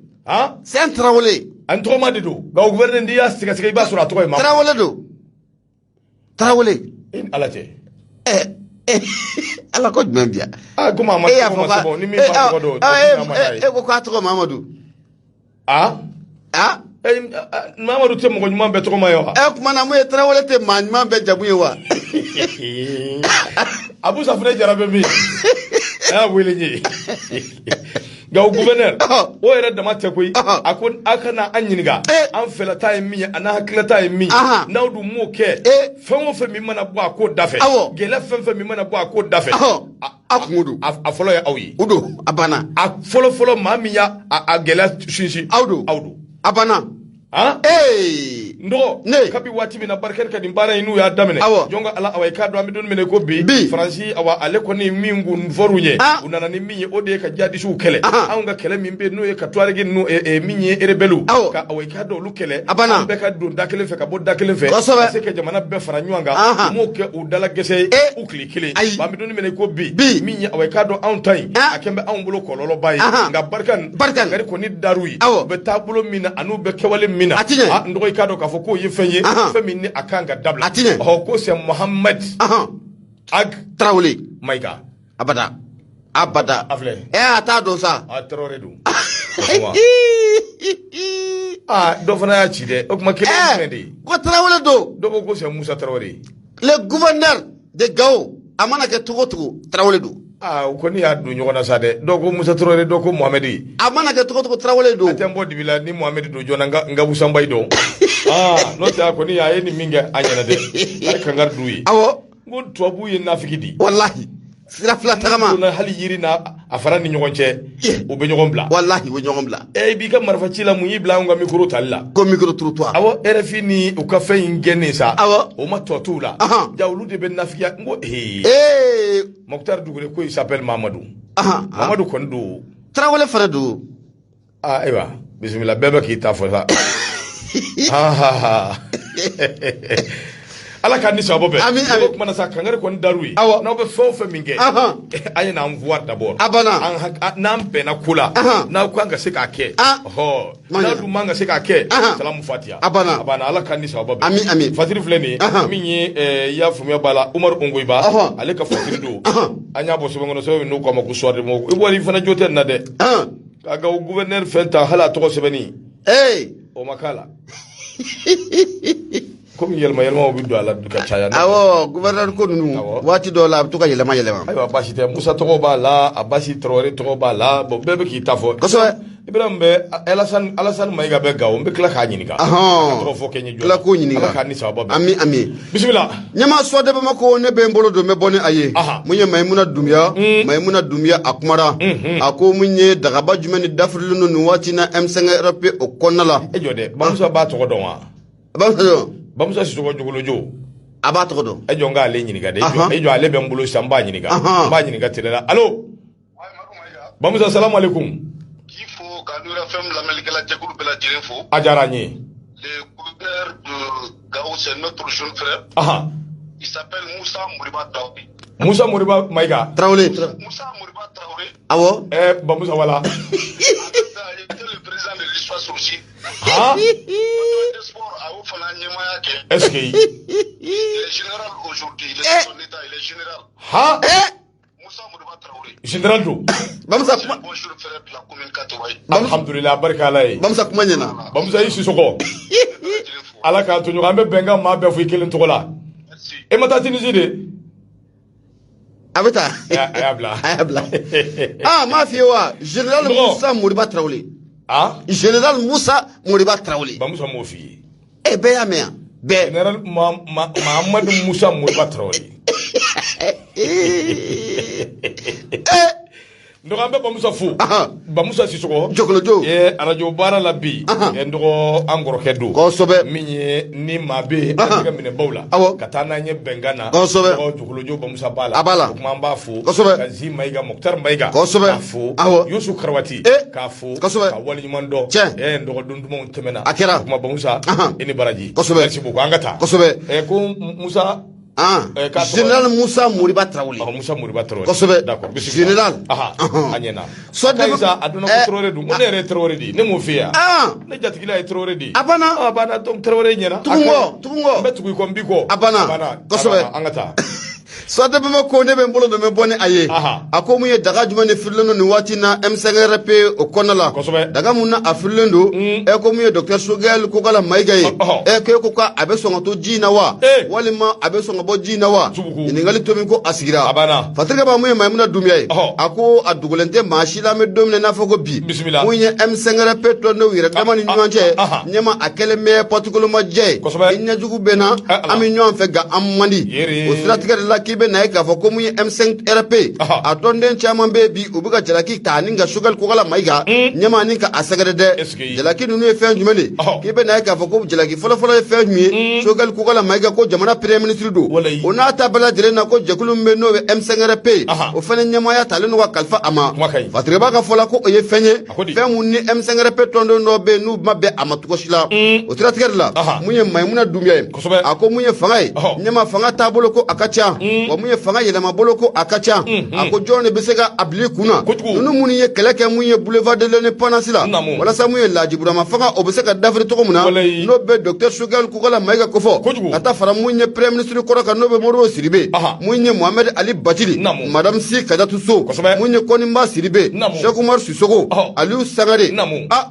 c'est un Traoré an tɔgɔ ma de don nka o gouverneur n'i y'a sɛgɛsɛgɛ i b'a sɔrɔ a tɔgɔ ye Mamadu Tarawele don Tarawele ala cɛ ala ko jumɛn bi komi a ma tɔgɔ ma sɛbɛn ni min b'a tɔgɔ dɔn ko k'a tɔgɔ Mamadu Mamadu tɛ mɔgɔ ɲuman bɛɛ tɔgɔ ma ye wa kuma na mun ye Tarawele tɛ maa ɲuman bɛɛ jamu ye wa Abu Safunɛ Jara bɛ min a y'a wele n ye nka o gouverneur o yɛrɛ dama tɛ koyi a ko a kana an ɲininka an fɛlata ye min ye a n'a hakilata ye min n'aw dun m'o kɛ fɛn o fɛn min mana bɔ a ko da fɛ gɛlɛya fɛn fɛn min mana bɔ a ko da fɛ a kun don a fɔlɔ ye aw ye o don a banna a fɔlɔ maa min y'a gɛlɛya sinsin aw don a banna ndɔgɔ kabi waati min na barikɛn ka nin baara in n'u y'a daminɛ jɔn ka ala awa i k'a dɔn an bɛ don minɛ ko bi faransi awa ale kɔni min kun fɔr'u ye u nana ni min ye o de ye ka jihadisiw kɛlɛ anw ka kɛlɛ min bɛ n'o ye ka tuaregi ninnu min ye rebelliw ka awa i k'a dɔn olu kɛlɛ an bɛɛ ka don da kelen fɛ ka bɔ da kelen fɛ ka se ka jamana bɛɛ fara ɲɔgɔn kan u m'o kɛ u dala gɛsɛ ye u tile kelen an bɛ don minɛ ko bi min ye awa i k'a dɔn anw ta in a kɛn bɛ anw bolo kɔlɔlɔba ye nka barikɛn gari kɔni dar'u ye u bɛ taabolo min na an'u bɛ kɛwale min na ndɔgɔ i k'a dɔn k'a fɔ k'o ye fɛn ye fɛn min ni a kan ka dabila ko c'est Mohamed Ag Tarawele Maïga abada a t'a dɔn sa Tarawele don dɔ fana y'a ci dɛ o kuma kelen fɛn de ye ko Tarawele don dɔ ko c'est Musa Tarawele le gouverneur de Gao a mana kɛ cogo cogo Tarawele don o kɔni y'a don ɲɔgɔn na sa dɛ dɔw ko Musa Tarawele dɔw ko Mohamed a mana kɛ cogo cogo Tarawele don a tɛ n bɔ dibi la ni Mohamed don joona n ka Wusanbayi dɔn n'o tɛ a kɔni a ye nin min kɛ a ɲɛna dɛ a ye kankari d'u ye awɔ n ko tubabu ye nafiki di wallahi sira fila tagama hali yiri n'a a fara ni ɲɔgɔn cɛ u bɛ ɲɔgɔn bila wallahi u bɛ ɲɔgɔn bila i b'i ka marifa ci la mun y'i bila an ka micro tali la ko micro trottoir awɔ RFI ni u ka fɛn in gɛnnen sa awɔ o ma tɔ t'u la ja olu de bɛ nafigiya n ko Mokhtar Doucouré ko il s'appelle Mamadou Mamadou kɔni don Tarawele fana don ayiwa bisimila bɛɛ bɛ k'i ta fɔ sa ala k'a ni sababa bɛɛ o kumana sa kangari kɔni dar'u ye n'aw bɛ fɛn o fɛn min kɛ a ye n'an voir d'abord n'an bɛnna ko la n'aw kan ka se k'a kɛ n'a dun man ka se k'a kɛ salamu fatiha a banna ala k'a ni sababa bɛɛ fatiri filɛ nin ye min ye i y'a faamuya b'a la Umaru Ongoyiba ale ka fatiri don an y'a bɔ sɛbɛn kɔnɔ sɛbɛn min n'u k'a ma ko soir de mort i bɔra i fana jo tɛ nin na dɛ k'a ka gouverneur fɛn ta hali a tɔgɔ sɛbɛnni o ma k'a la komi yɛlɛma bɛ don a la ka caya awɔ gouverneur ko ninnu waati dɔw la a bɛ to ka yɛlɛma ayiwa baasi tɛ Musa tɔgɔ b'a la Abasi Tarawele tɔgɔ b'a la bon bɛɛ bɛ k'i ta fɔ kosɛbɛ Ibrahim bɛ Alassane Maïga bɛ Gao n bɛ tila k'a ɲininka ka tɔgɔ fɔ kɛ n ye jɔn tila k'o ɲininka ala k'a ni sababa bɛɛ ami bisimila ɲɛma sɔ de Bamako ne bɛ n bolo don n bɛ bɔ ni a ye mun ye Mayimuna Dunbiya a kumara a ko mun ye dagaba jumɛn ni dafirilen don nin waati na M5 RP o kɔnɔna la e jɔ dɛ Bamusa b'a tɔgɔ dɔn wa Bamusa Sisoko Jogolojo a b'a tɔgɔ dɔn e jɔ n k'ale ɲininka dɛ e jɔ ale bɛ n bolo sisan n b'a ɲininka tɛrɛ la allo Bamusa salamu aleykum k'i fo ka Nura FM lamɛnnikɛla jɛkulu bɛɛ lajɛlen fo a diyara n ye le gouverneur de Gao c'est notre jeune frère il s'appelle Moussa Moriba Traoré Moussa Moriba Maïga Traoré Moussa Moriba Traoré awɔ Bamusa wala il était le président de l'histoire aussi est-ce que il est général aujourd'hui il est dans son état il est général Moussa Moriba Traoré général do Bamusa bonjour frère de la commune Katowaye alhamdulillah barika ala ye Bamusa kuma ɲɛna Bamusa i Sisoko ala k'a to ɲɔgɔn an bɛ bɛnkan maa bɛɛ fɔ i kelen tɔgɔ la e ma taa Tunisie de a bɛ taa a y'a bila m'a f'i ye wa général Moussa Moriba Traoré général Moussa Moriba Traoré Bamusa m'o f'i ye bɛɛ y'a mɛn yan bɛɛ général Mahamadu Moussa Moriba Traoré donc an bɛ Bamusa fo Bamusa Sisoko Jogolojo radio baara la bi n dɔgɔ an kɔrɔkɛ don kosɛbɛ min ye ni maa bɛ yen an tɛgɛ minɛ baw la ka taa n'an ye bɛnkan na kosɛbɛ Jogolojo Bamusa b'a la a b'a la o kuma an b'a fo kosɛbɛ ka Zi Maïga Mokhtar Maïga kosɛbɛ k'a fo Youssou Karawati k'a fo kosɛbɛ ka waleɲuman dɔn tiɲɛ n dɔgɔdon dumanw tɛmɛna a kɛra o kuma Bamusa i ni baraji kosɛbɛ merci beaucoup an ka taa kosɛbɛ ko Musa Général Moussa Moriba Traoré. Moussa Moriba Traoré. D'accord. Général. Anyena. Soit de ça aduna ko Traoré du. On est Traoré di. Ne mo fiya. Ne jatigila e Traoré di. Abana donc Traoré nyena. Tungo. Betu ko mbiko. Abana. Kosobe. Angata. Soit de bama ko ne be mbolo de me boni aye. Akomu ye daga juma ne firleno ni wati na M5RP o konala. Daga munna afirlendo e ko mu ye Dr Shogel ko kala maigaye. E ke ko ka abe songa to jina wa. Walima abe songa bo jina wa. Ni ngali to min ko asigira. Fatrika ba mu ye Maimuna Doumbia. Ako adugolente mashila me domine na fogo bi. Mu ye M5RP to no wira dama ni nyanje. Nyema akele me particular ma je. Inya jugu bena ami nyon fe ga amandi. O stratika la kibe na ka fo ko mu M5RP atonde chairman be bi ubuga jalaki ta ninga sugal ko kala maiga nyama ninka asagade de jalaki nunu e fen jumele kibe na ka fo ko jalaki folo e fen jumi sugal ko kala maiga ko jamana premier ministre do ona ta bala jere na ko jakulum be no M5RP o fene nyama ya talen wa kalfa ama fatreba ka fola ko ye fenye fen munni M5RP tondo no be nu mabbe amatuko shila o tratikala munye Maimuna Doumbia ako munye fangai nyama fanga tabolo ko akacha wa munye fanga yelama boloko akacha ako jone besega abli kuna nunu muni ye keleke munye boulevard de l'indépendance la wala sa munye laji burama fanga obeseka davri to komuna no be Dr Shogel ko kala maiga kofo ata fara munye premier ministre ko ka no be Moro Siribe munye Mohamed Ali Bachili madame Si Kadatu So munye Konimba Siribe Cheikh Oumar Sissoko Aliou Sangare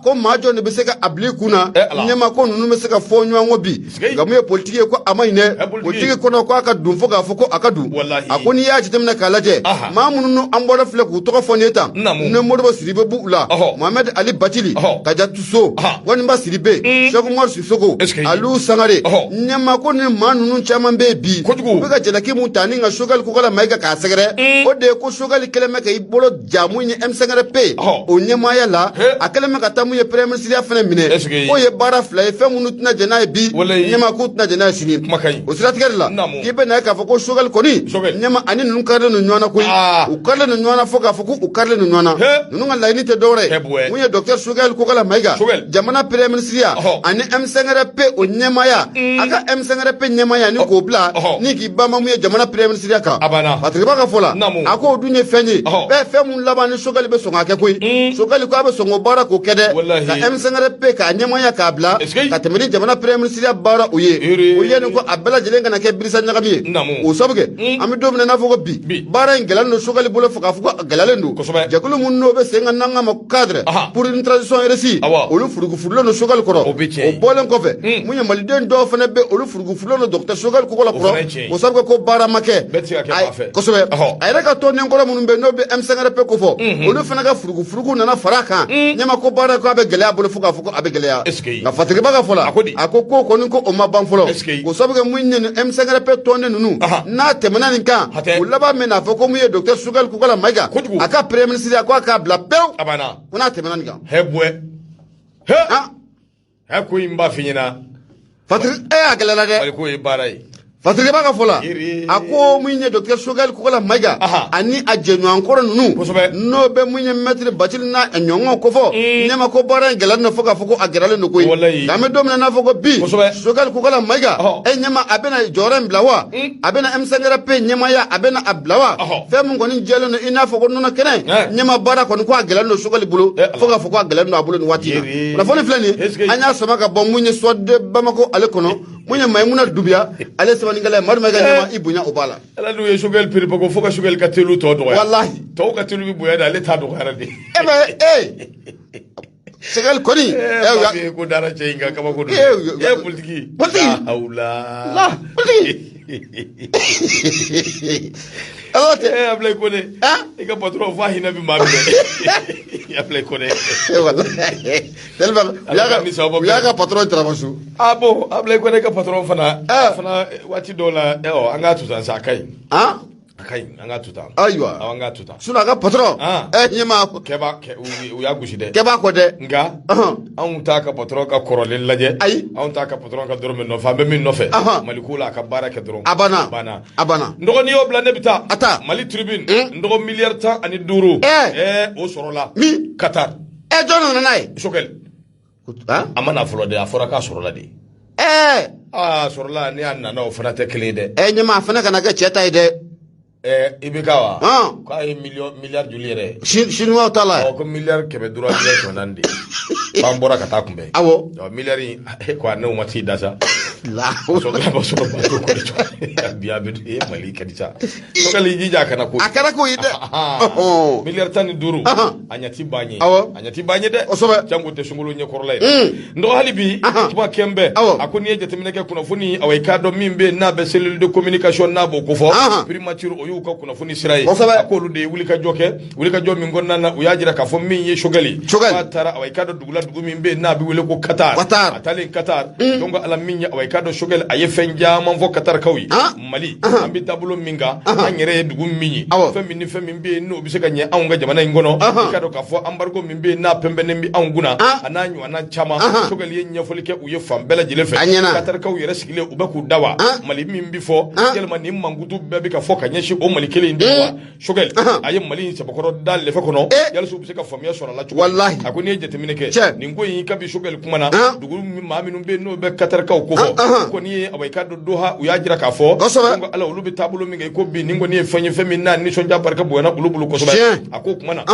ko ma jone beseka abli kuna nyema ko nunu beseka fo nyango bi gamuye politique ko amaine politique ko no ko aka dumfo ga foko akadu akoni ya jitemna kalaje mamununu amboda fle ku to foneta ne Modibo Siribe bula Mohamed Ali Bachili Kadatu So Konimba Siribe Cheikh Oumar Sissoko Aliou Sangare nyama ko ni manunu chama be bi bega jelaki mutani nga Shogel ko kala maiga ka segere o de ko Shogel keleme ka ibolo jamu ni M5RP o nyama ya la akeleme ka tamu ye premier ministre ya fene mine o ye bara fla e femunu tuna jena bi nyama ko tuna jena sini o siratigere la kibe na ka foko Shogel koni nyama ani nunu karle no nywana ko u karle no nywana foka foko u karle no nywana nunu nga laini te dore mu ye Dr Shogel ko kala maiga jamana premier ministre ya ani M5RP o nyama ya aka M5RP nyama ya ni ko bla ni ki bama mu ye jamana premier ministre ya ka patriba ka fola ako dunye fenyi be femu labani Shogel be songa ke koy Shogel ko abe songo bara ko kede ka M5RP ka nyama ya ka bla ka temeni jamana premier ministre ya bara uye ni ko abela jelenga na ke brisa nyagami o sobuge ami domine na fogo bi bara ngelan no Shogel bolo foka fogo galalendo jakulu mun no be senga nanga mo cadre pour une transition RSI olu furugu furulo no Shogel koro o bolen ko fe munya maliden do fene be olu furugu furulo no Dr Shogel ko la koro o sabuge ko bara make ko sobe ay reka to nen koro mun be no be M5RP ko fo olu fene ka furugu nana faraka nyama ko bara ko abe gele abolo foka fogo abe gele ya na fatike baga fola akoko ko ninko o maban folo ko sabuge munya M5RP to nen nunu na temana ninka o laba me na foko muye Dr Shogel ko la maiga aka premier ministre ko aka bla pew una temana ninka hebwe he ko imba finyina fatike agala de ko ibarai fatike baga fola ako muye Dr Shogel ko la maiga ani ajenu ankoro nunu no be muye maître Bachili na nyongo ko fo nyama ko bara ngela no foka foko agerale no koy dame domina na foko bi Shogel ko la maiga nyama abena joram blawa abena M5RP nyama ya abena ablawa fem ngoni jelo no ina foko no kene nyama bara ko ko agerale no Shogel bulo foka foko agerale no abulo no wati na foni flani anya soma ka bon muye swade bamako ale kono muye Maimuna Doumbia ale ngala mar ma ganya ma ibunya obala ala lu ye Shogel piri bako foka Shogel ka telu to do wallahi to ka telu bi boya da le ta do garade Shogel koni ya ko dara chenga kama ko do politiki aula la politiki alote ablay kone ika patron fahina bi mabe ablay kone wallahi telba yaga patron trabasu abo ablay kone ka patron fana wati dola anga tuza sakai kai anga tuta aywa anga tuta suna ga patron nyema keba uya gushide keba ko de nga an ta ka patron ka korolin laje an ta ka patron ka dorme no fa be min no fe malikula ka baraka dron abana ndogo ni obla nebita ata mali tribune ndogo milliard ta ani duru o sorola mi Qatar jona nanai Shogel amana folo de afora ka sorola de sorola ni anna no fana te kelen de nyama fana kana ke cheta ide ibikawa ko ay milliard julire chinois tala ko milliard kebe dura ile to nandi bambora kata kumbe awo milliard ko anna umati dasa la so ka baso ko biya be mali kadisa so kali jija kana ko akara ko ide milliard tan duru anyati banye de osobe jango te sungulu nye korlay ndo halibi kuma kembe akoni eje temineke kuna funi aweka do mimbe na be cellule de communication na bo ko fo primature o yuko kuna funi sirai akolu de wulika jo mi ngonna na uyajira ka fo min ye shogali tara aweka do dugula dugu mimbe na bi wule ko Qatar atali Qatar dongo ala min ya aweka do shogali aye fenja man fo Qatar kawi mali ambi tabulo minga anyere dugu minyi femi be no bi se ganye awunga jamana ngono ka do ka fo embargo mimbe na pembe nembi anguna ananyu anachama shogali ye nyafolike uye fambela jilefe Qatar kawi yere sigile ubaku dawa mali mimbi fo yelma ni mangutu bebe ka fo kanyeshi o mali kele ndiwa shogali aye mali se bokoro dal le fekono yalla su bi se ka famia sona la wallahi akoni eje temineke ningo yi kabi shogali kumana dugu maminu be no be Qatar kaw ko ko ni awai ka do doha uyajira ka fo ngo ala ulubi tabulo minga ko bi ningo ni fanye femi na ni sonja barka boyana ulubulu ko soba ako kumana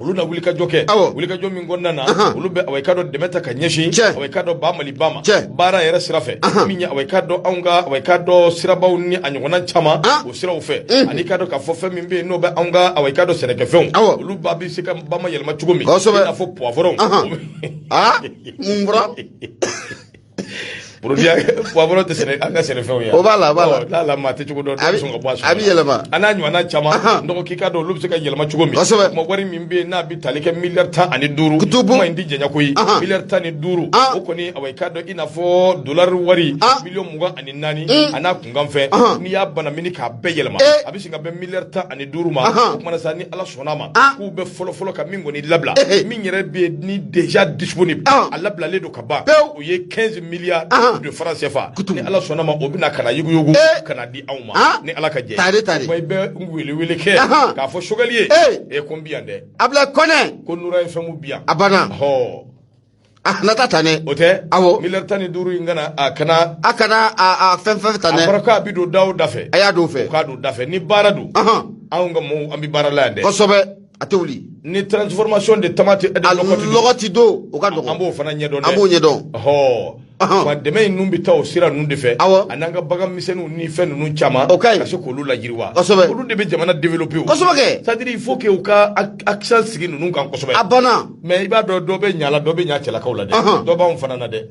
uluna wulika joke wulika jo mingo nana ulube awai ka do demeta kanyeshi awai ka do ba mali bama bara yera sirafe minya awai ka do aunga awai ka do sirabaw ni anyona chama o siraw fe ani ka do ka fo femi be no be aunga awai ka do seneke fe uluba bi sika bama yelma chugumi na fo poivron mbra Brudia poivron te sene anga sene fe ya o bala la mate chugo do so ngo boaso abi yelma ananyu ana chama ndo kika do lubse ka yelma chugumi mo wari mimbe na bi talike milliard ta ani duru ma indi jenya koyi milliard ta ni duru o koni awai ka do ina fo dollar wari million muga ani nani ana kungam fe ni ya bana mini ka be yelma abi singa be milliard ta ani duru ma o kuma sa ni ala sonama ku be folo ka mingo ni labla min yere be ni déjà disponible alabla le do ka ba o ye 15 milliards de francs CFA ni ala sona ma obina kana yugu kana di awma ni ala ka je tare way be ngwele ke ka fo chogalier combien de abla kone ko nura femu bien abana nata tane ote awo milliard tani duru ngana akana fen tane baraka bido daw dafe aya do fe ka do dafe ni baradu awnga mo ambi baralande ko sobe atewli ni transformation de tomate et de logoti do o ka do ambo fana nyedo de ambo nyedo wa deme numbi taw sira nunde fe ananga baga misenu ni fe nunu chama ka se ko lula yirwa olu de be jamana développer ko sobe ke c'est à dire il faut que o ka action sigi nunu kan ko sobe abana mais iba do be nyala do be nya cela kawla de do ba on fana na de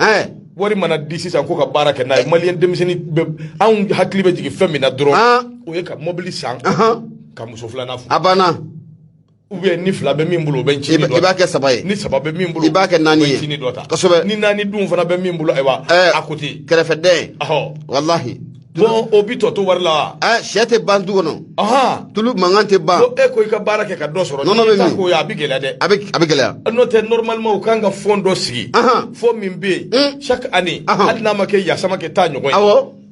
wari mana disi san ko ka baraka na malien demiseni an hakli be jigi femina dro o ye ka mobili san ka musofla na fu abana oubien ni fila be min bolo be chini do iba ke sabaye ni sababe min bolo iba ke nani chini do ta kosobe ni nani dun fana be min bolo aywa akuti kerefe de wallahi bon obito to warla shete bandu gono tulu mangante ba ko e ko ka baraka ka do soro ni ko ya bigela de abigela no te normalement o kanga fondo sigi fo min be chaque année adna make ya sama ke ta nyoy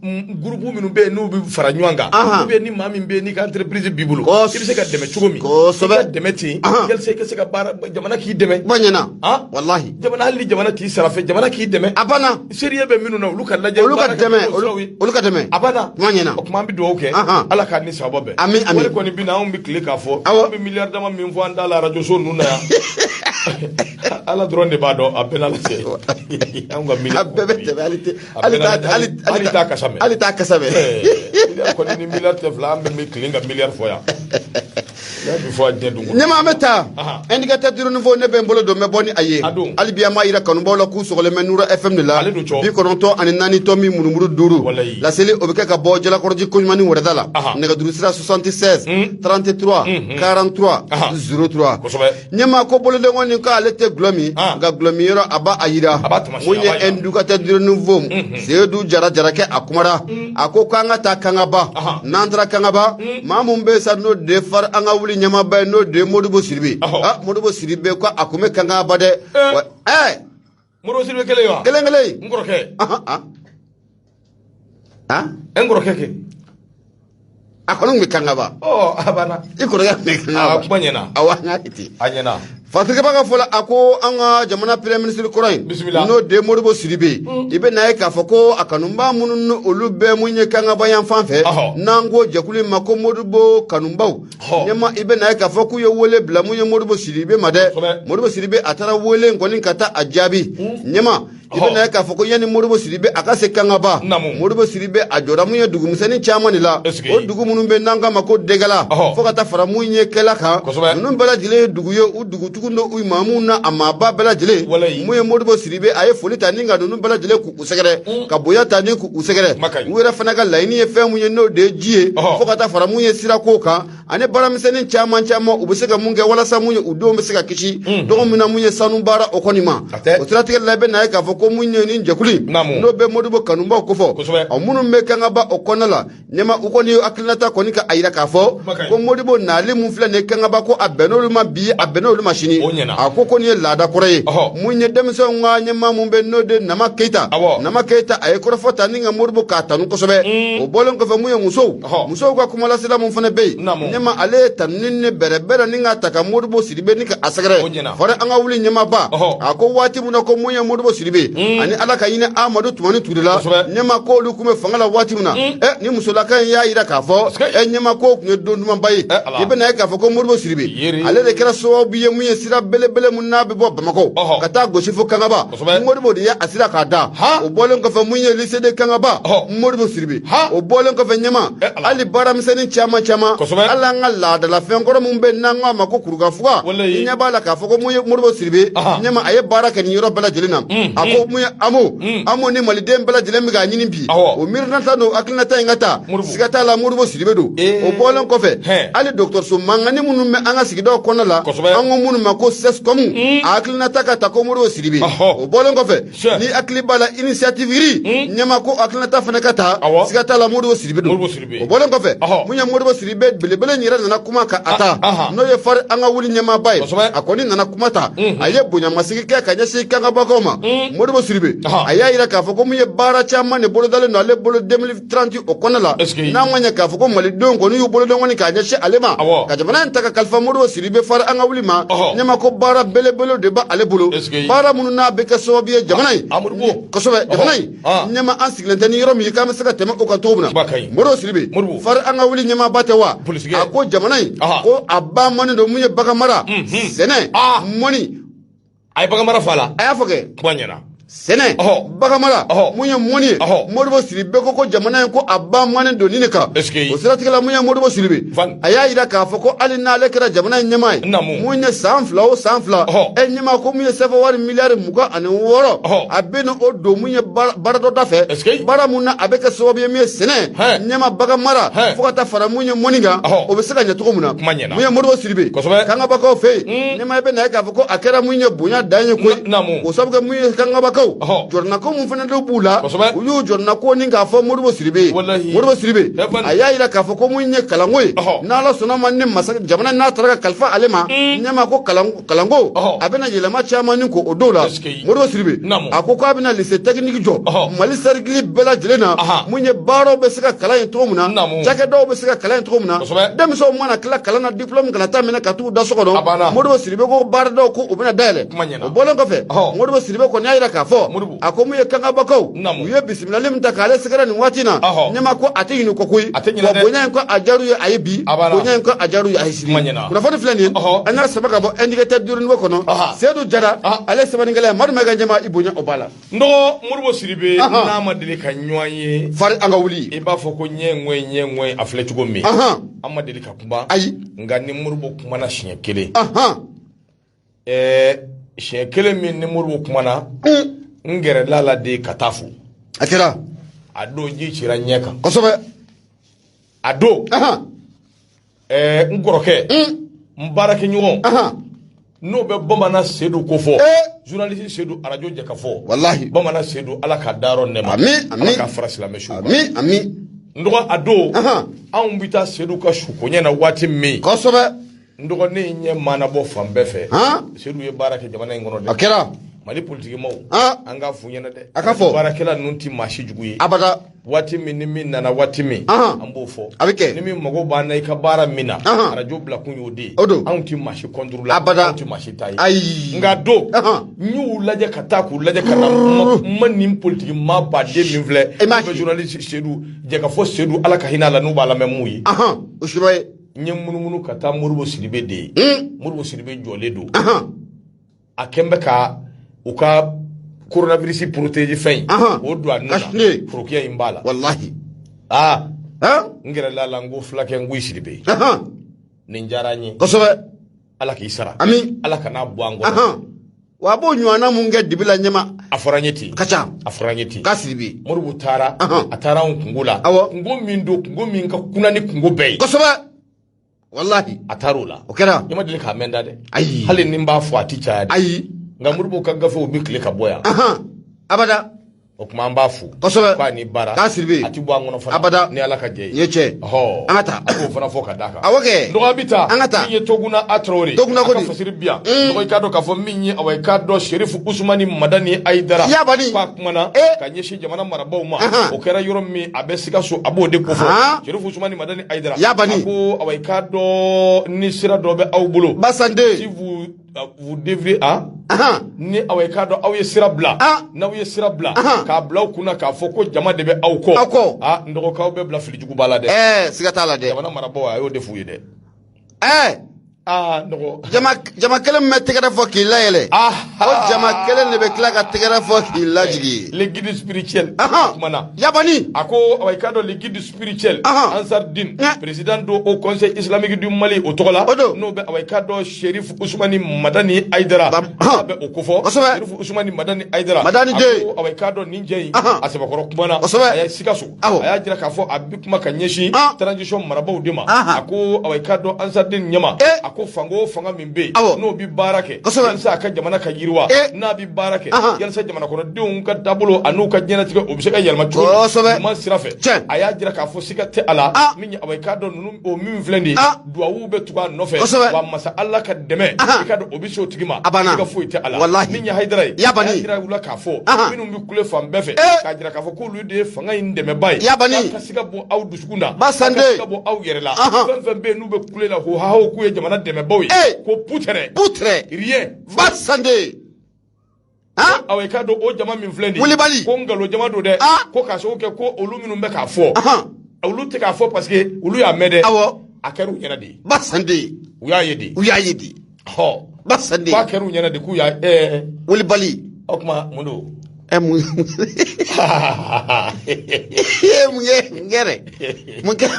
groupe minnu be n'u bi fara ɲɔgɔn kan be ni maa min be ni ka entreprise b'i bolo i bɛ se ka dɛmɛ cogo min ka dɛmɛ ten yalisa i ka se ka baara jamana k'i dɛmɛ banyana wallahi jamana hali ni jamana t'i sara fɛ jamana k'i dɛmɛ a banna seriye bɛ minnu na olu ka lajɛ olu ka dɛmɛ a banna banyana o tuma an bɛ dugawu kɛ ala k'a ni sababa bɛn amin wari kɔni bɛ na anw bɛ tile k'a fɔ an bɛ miliyari dama min fɔ an da la radio so ninnu na yan ala dɔrɔn de b'a dɔn a bɛɛ n'ala cɛ an ka miliyari a bɛɛ bɛ tɛmɛ hali t'a kasa mɛn hali t'a kasa mɛn miliyari kɔni ni miliyari tɛ fila an bɛ min tilen ka miliyari fɔ yan bi fɔ a diɲɛ dun ne ma an bɛ taa indicateur duruni fɔ ne bɛ n bolo don n bɛ bɔ ni a ye hali bi an b'a yira kanubaw la k'u sɔgɔlen bɛ Nura FM de la 94.4 tɔmi murumuru 5 laseli o bɛ kɛ ka bɔ jalakɔrɔji koɲumani wɛrɛda la nɛgɛjuru sira 76 33 43 03 ɲɛma ko boloden kɔni k'ale tɛ gulɔ min nka gulɔmin yɔrɔ a b'a yira mun ye indicateur duruni fɔ Seydou Jarakɛ a kumara a ko k'an ka taa Kangaba n'an taara Kangaba maa mun bɛ sa n'o de fari an ka wuli ɲɛmaaba ye n'o de ye Modibo Sidibe Modibo Sidibe ko a kun bɛ Kangaba dɛ Modibo Sidibe kelen wa kelen n kɔrɔkɛ n kɔrɔkɛ kɛ a kɔni bɛ Kangaba a banna i kɔrɔkɛ bɛ Kangaba kuma ɲɛna awɔ an y'a kɛ ten a ɲɛna Fatigaba ka fola ako anga jamana premier ministre Korain no de Modibo Sidibé ibe na ka foko akanumba munun olube munye kanga bayan fanfe nango jakuli mako Modibo kanumbaw nyama ibe na ka foko yo wole bla munye Modibo Sidibé made Modibo Sidibé atara wole ngoni kata ajabi nyama ibe na ka foko yani Modibo Sidibé akase kanga ba Modibo Sidibé ajora munye dugu musani chamani la o dugu munun be nanga mako degala foka ta fara munye kelaka munun bala jile dugu yo u dugu tukundo uy mamuna amaba bala jile muye Modibo Sidibé aye foli tani nga nunu bala jile ku usegere ka boya tani ku usegere wera fana ga laini ye fe munye no de jie foka ta fara munye sira koka ane bara miseni chama ubusega munge wala sa munye udo mesega kishi dogo mina munye sanu bara okonima o strategie labe na ka foko munye ni jakuli no be Modibo kanumba ko fo amunu mekanga ba okonala nyema ukoni aklinata konika ayira ka fo ko Modibo nali mun fla ne kanga ba ko abenolu ma bi abenolu machine akoko ni lada kore munye demso nga nyema mun be no de nama keita ay ko fota ni nga Modibo ka tanu ko sobe o bolon ko fa munye muso ko kuma la sila mun fana be nyema ale tanine berebere ni nga taka Modibo Sidibé ni ka asagre fore anga wuli nyema ba ako wati mun ko munye Modibo Sidibé ani ala ka yine Amadou Tumani Tudela nyema ko lu kuma fangala wati muna ni muso la kan ya ira ka fo nyema ko ku do nduma bayi ibe na ka fo ko Modibo Sidibé ale de kera so biye munye sira bele mun na be bo Bamako kata goshi fo kanga ba Modibo de ya asira ka da o bolen ko fa munye lycée de kanga ba Modibo Sidibé o bolen ko fa nyema ali baram seni chama ala ngala da la fen ko mun be nanga mako kuruga fuga nya bala ka fo ko munye Modibo Sidibé nyema aye baraka ni yoro bala jelina ako munye amo ni mali dem bala jelem ga nyini bi o mirna tano aklina ta ngata sigata la Modibo Sidibé do o bolen ko fe ali docteur so mangani munu me anga sigido kono la ango munu mako ses komu aklina ta ka ko Modibo Sidibé o bolen ko fe ni akli bala initiative ri nyema ko aklina ta fana kata sigata la Modibo Sidibé do o bolen ko fe munya Modibo Sidibé bele nyira na kuma ka ata no ye far anga wuli nyema bay akoni nana kuma ta aye bunya masigi ka kanya shi kanga bakoma Modibo Sidibé aya ira ka fo ko muye bara chama ne bolo dale no ale bolo 2030 o konala na mwanya ka fo ko mali dongo ni bolo dongo ni kanya shi alema ka jamana ntaka kalfa Modibo Sidibé far anga wuli ma nyema ko bara bele de ba ale bolo bara munu na be ka so biye jamana ko so be jamana nyema ansiglente ni yoro mi ka masaka tema o ka tobuna Modibo Sidibé far anga wuli nyema batewa ako jamana ko abba mani do munye bagamara sene moni ay bagamara fala aya foke kwanyana sene bagamara munye moni Modibo Sidibé ko jamana ko abba mani do nineka o siratikala munye Modibo Sidibé aya ira ka foko ali na lekra jamana nyamai munye sanfla nyama ko munye sefa war milliard muka ani woro abeno o do munye barado dafe bara munna abeka sobe mi sene nyama bagamara foka ta fara munye moninga o be saka nyatuko muna munye Modibo Sidibé kanga bako fe nyama be na ka foko akera munye bunya danye ko o sabga munye kanga bako jorna ko mun fana do bula uyu jorna ko ninga fo Modibo Sidibé aya ila ka fo ko munye kalangoy na la sona manne masak jamana na taraga kalfa alema nyama ko kalango abena yelema chama ninko odola Modibo Sidibé akoko abena lycée technique jo mali sergli bela jelena munye baro be sika kala to muna jake do be sika kala to muna dem so mana kala na diplôme kala ta mena katu da sokodo Modibo Sidibé ko bardo ko obena dale o bolon ko fe Modibo Sidibé ko nyaira ka fo ako muye kanga bako uye bismillah lim takale sigara ni watina nyama ko ateyinu ko kuy ko bonya ko ajaru ya ayibi bonya ko ajaru ya ayisiri kuna fodi flani anya sabaka bo indicateur durun wo kono sedu jara ale sabani ngala mar mega nyama ibonya obala ndo Modibo Sidibé na madele ka nyoanye far anga wuli e ba foko nyengwe afle tugo mi amadele ka kumba ngani Modibo kuma na shinyekele shinyekele mi ni Modibo kuma na ngere lala de katafu akira ado ji chira nyeka kosobe ado ngoroke mbarake nyuon no be bomana sedu ko fo journaliste sedu radio je ka fo wallahi bomana sedu ala ka daro nema ala ka farasila meshu ami ndo ado an bita sedu ka shuko nyana wati mi kosobe ndo ne nye mana bo fambe fe sedu ye barake jamana ngono de akira Mali politique maw an ka fu ɲɛna dɛ akafo barakɛla ninnu ti maasi jugu ye abada waati min ni min nana waati min an b'o fɔ a bɛ kɛ ni min mago b'an na i ka baara min na radio bila kun y'o de ye anw ti maasi contre la abada anw ti maasi ta ye ayi nka don n y'u lajɛ ka taa k'u lajɛ ka na ma nin politique maa baden min filɛ bɛ journaliste Seydou Jɛkafɔ Seydou Ala ka hinɛ la n'u b'a lamɛn mun ye o sura ye n ye munumunu ka taa Modibo Sidibe de ye Modibo Sidibe jɔlen don a kɛn bɛ ka u ka coronavirus protège fɛn o don a nun na forokiya in b'a la wallahi n gɛrɛla la n ko fulakɛ n ko i Sidibe nin diyara n ye kosɛbɛ Ala k'i sara amin Ala kana bɔ an kɔnɔ wa b'o ɲɔgɔnna mun kɛ dibi la ɲɛma a fɔra n ye ten ka ca a fɔra n ye ten k'a Sidibe Modibo taara a taara anw kungo la kungo min don kungo min ka kunna ni kungo bɛɛ ye kosɛbɛ wallahi a taar'o la o kɛra i ma deli k'a mɛn da dɛ ayi hali ni n b'a fɔ a ti caya dɛ ayi nka Modibo ka gafew bi tile ka bɔ yan abada o kuma an b'a fo kosɛbɛ k'a ni baara k'a Sidibe a ti bɔ an kɔnɔ fana abada ni Ala ka jɛ ye nin ye tiɲɛ an ka taa a b'o fana fɔ ka d'a kan awɔ kɛ dɔgɔ bi taa an ka taa min ye Toguna A Traoré Toguna ko di a ka fasiri bi yan dɔgɔ i k'a dɔn k'a fɔ min ye awɔ i k'a dɔn Sherifu Usumani Madani Ayidara yabani k'a kumana ka ɲɛsin jamana marabaw ma o kɛra yɔrɔ min a bɛ Sikaso a b'o de ko fɔ Sherifu Usumani Madani Ayidara yabani a ko awɔ i k'a dɔn ni sira dɔ bɛ aw bolo basande si vous devez ni awɔ i k'a dɔn aw ye sira bila n'aw ye sira bila k'a bila aw kunna k'a fɔ ko jama de bɛ aw kɔ n dɔgɔkɛw bɛ bila filijugu b'a la dɛ siga t'a la dɛ jamana marabaw a y'o de f'u ye dɛ nɔgɔ jama kelen min bɛ tɛgɛrɛ fɔ k'i layɛlɛ o jama kelen de bɛ tila ka tɛgɛrɛ fɔ k'i lajigi le guide spirituel kumana yabani a ko awɔ i k'a dɔn le guide spirituel Ansar Dine président do au conseil islamique du Mali o tɔgɔ la n'o bɛ awɔ i k'a dɔn Sherifu Usumani Madani Ayidara a bɛ o ko fɔ Sherifu Usumani Madani Ayidara a ko awɔ i k'a dɔn nin cɛ in a sɛbɛkɔrɔ kumana a y'a Sikaso a y'a jira k'a fɔ a bɛ kuma ka ɲɛsin transition marabaw de ma a ko awɔ i k'a dɔn Ansar Dine ɲɛma a ko fango fanga min bɛ yen n'o bi baara kɛ yalisa a ka jamana ka yiriwa n'a bi baara kɛ yalisa jamana kɔnɔdenw ka taabolo a n'u ka diɲɛlatigɛ o bɛ se ka yɛlɛma cogo ɲuman sira fɛ a y'a jira k'a fɔ siga tɛ a la min ye awɔ i k'a dɔn ninnu o min filɛ nin ye duwawu bɛ tugu a nɔfɛ wa masa Ala ka dɛmɛ i k'a dɔn o bɛ se o tigi ma siga foyi tɛ a la min ye Hayidara ye a y'a jira u la k'a fɔ minnu bɛ kule fan bɛɛ fɛ k'a jira k'a fɔ k'olu de ye fanga in dɛmɛba ye ka siga bɔ aw dusukun na ka siga bɔ aw yɛrɛ la fɛn fɛn bɛ yen n'u bɛ kule la ko hahaw k'u ye jamana dɛmɛbaw ye ko putrɛ rien basande awɔ i k'a dɔn o jama min filɛ nin ye ko ngalon jama don dɛ ko k'a sababu kɛ ko olu minnu bɛ k'a fɔ olu tɛ k'a fɔ parce que olu y'a mɛn dɛ a kɛra u ɲɛna de basande u y'a ye de basande k'a kɛra u ɲɛna de k'u y'a wulibali o tuma mun don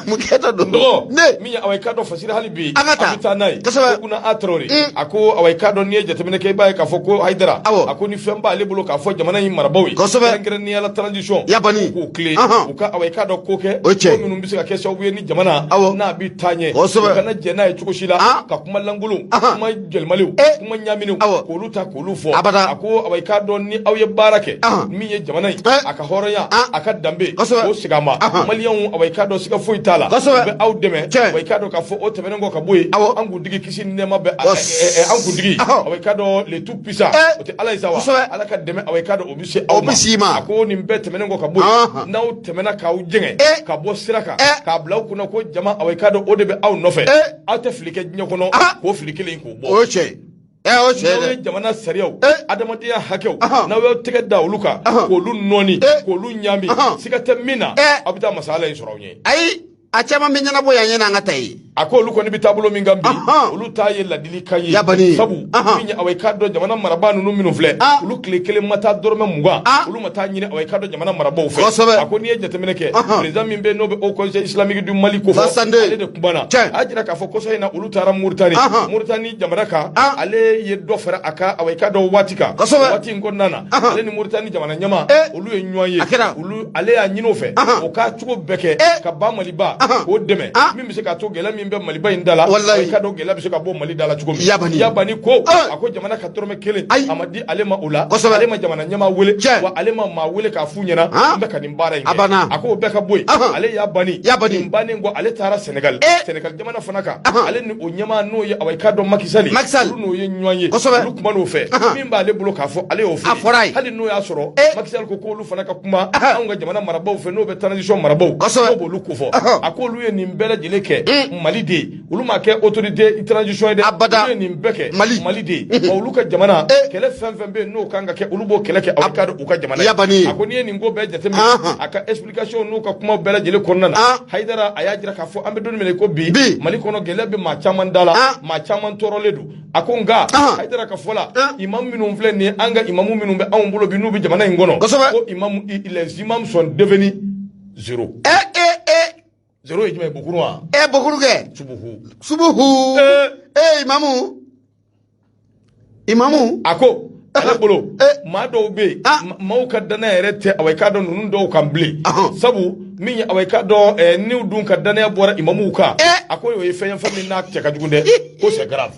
mun kɛ dɔ don ne min ye awɔ i k'a dɔn fasiri hali bi a bɛ taa n'a ye Toguna A Traoré a ko awɔ i k'a dɔn n'i ye jateminɛ kɛ i b'a ye k'a fɔ ko Hayidara a ko ni fɛn b'ale bolo k'a fɔ jamana in marabaw ye kɛrɛnkɛrɛnnenya la transition k'u tile u ka awɔ i k'a dɔn ko kɛ ko minnu bɛ se ka kɛ sababu ye ni jamana n'a bɛ taa ɲɛ u kana jɛ n'a ye cogo si la ka kuma lankolon kuma jɛlimalew kuma ɲaminɛw k'olu ta k'olu fɔ a ko awɔ i k'a dɔn ni aw ye baara kɛ min ye jamana in a ka hɔrɔnya a ka danbe o sigi a ma maliyɛnw awɔ i k'a dɔn siga foyi t'a la u bɛ aw dɛmɛ awɔ i k'a dɔn k'a fɔ o tɛmɛnen kɔ ka bɔ yen an kuntigi kisi ni nɛɛma bɛ an kuntigi awɔ i k'a dɔn le tout puissant o tɛ Ala ye sa wa Ala ka dɛmɛ awɔ i k'a dɔn o bɛ se aw ma a ko nin bɛɛ tɛmɛnen kɔ ka bɔ yen n'aw tɛmɛna k'aw jɛngɛ ka bɔ sira kan k'a bila aw kunna ko jama awɔ i k'a dɔn o de bɛ aw nɔfɛ aw tɛ fili kɛ diɲɛ kɔnɔ k'o fili kelen k'o bɔ o cɛ n'aw ye jamana sariyaw adamadenya hakɛw n'aw y'aw tɛgɛ da olu kan k'olu nɔɔni k'olu ɲaami siga tɛ min na aw bɛ taa masa Ala in sɔrɔ aw ɲɛ ayi a caman bɛ ɲɛnabɔ yan ɲɛna an ka taa ye a ko olu kɔni bɛ taabolo min kan bi olu t'a ye ladilikan ye sabu min ye awɔ i k'a dɔn jamana marabaa ninnu minnu filɛ olu tile kelen ma taa dɔrɔmɛ 20 olu ma taa ɲini awɔ i k'a dɔn jamana marabaw fɛ a ko n'i ye jateminɛ kɛ président min bɛ yen n'o bɛ au conseil islamique du Mali ko fɔ ale de kumana a jira k'a fɔ kɔsɔ in na olu taara Mauritanie jamana kan ale ye dɔ fara a kan awɔ i k'a dɔn waati kan waati in kɔnɔna na ale ni Mauritanie jamana ɲɛma olu ye ɲɔgɔn ye ale y'a ɲini o fɛ o k'a cogo bɛɛ kɛ ka ban Maliba o dɛmɛ min bɛ se ka to gɛlɛya min bɛ Maliba in da la i ka dɔn gɛlɛya bɛ se ka bɔ Mali da la cogo min Yabani ko a ko jamana ka dɔrɔmɛ 1 a ma di ale ma o la ale ma jamana ɲɛmaa wele wa ale ma maa wele k'a f'u ɲɛna n bɛ ka nin baara in kɛ a ko o bɛɛ ka bɔ yen ale Yabani nin bannen kɔ ale taara Senegal jamana fana kan ale ni o ɲɛmaa n'o ye i ka dɔn Macky Sall olu n'o ye ɲɔgɔn ye olu kuma n'o fɛ min b'ale bolo k'a fɔ ale y'o fɔ hali n'o y'a sɔrɔ Macky Sall ko olu fana ka kuma anw ka jamana marabaw fɛ n'o bɛ transition marabaw n'o b'olu ko fɔ a ko olu ye nin bɛɛ lajɛlen kɛ Mali de ye olu ma kɛ autorité transition ye dɛ olu ye nin bɛɛ kɛ Mali de ye wa olu ka jamana kɛlɛ fɛn fɛn bɛ yen n'o kan ka kɛ olu b'o kɛlɛ kɛ aw ka u ka jamana a ko n'i ye nin ko bɛɛ jateminɛ a ka explication n'u ka kuma bɛɛ lajɛlen kɔnɔna na Haidara a y'a jira k'a fɔ an bɛ don min na ko bi Mali kɔnɔ gɛlɛya bɛ maa caman da la maa caman tɔɔrɔlen don a ko nka Haidara ka fɔ la imam minnu filɛ nin ye an ka imamu minnu bɛ anw bolo bi n'u bɛ jamana in kɔnɔ ko les imams sont devenus zéro. Zéro ye jumɛn ye Bukuru wa? Bukuru kɛ. Subuhu. Imamu. A ko ale bolo maa dɔw bɛ yen maaw ka danaya yɛrɛ tɛ awɔ i k'a dɔn ninnu dɔw kan bilen sabu min ye awɔ i k'a dɔn n'u dun ka danaya bɔra imamuw kan a ko o ye fɛn min n'a cɛ ka jugu dɛ ko c'est grave.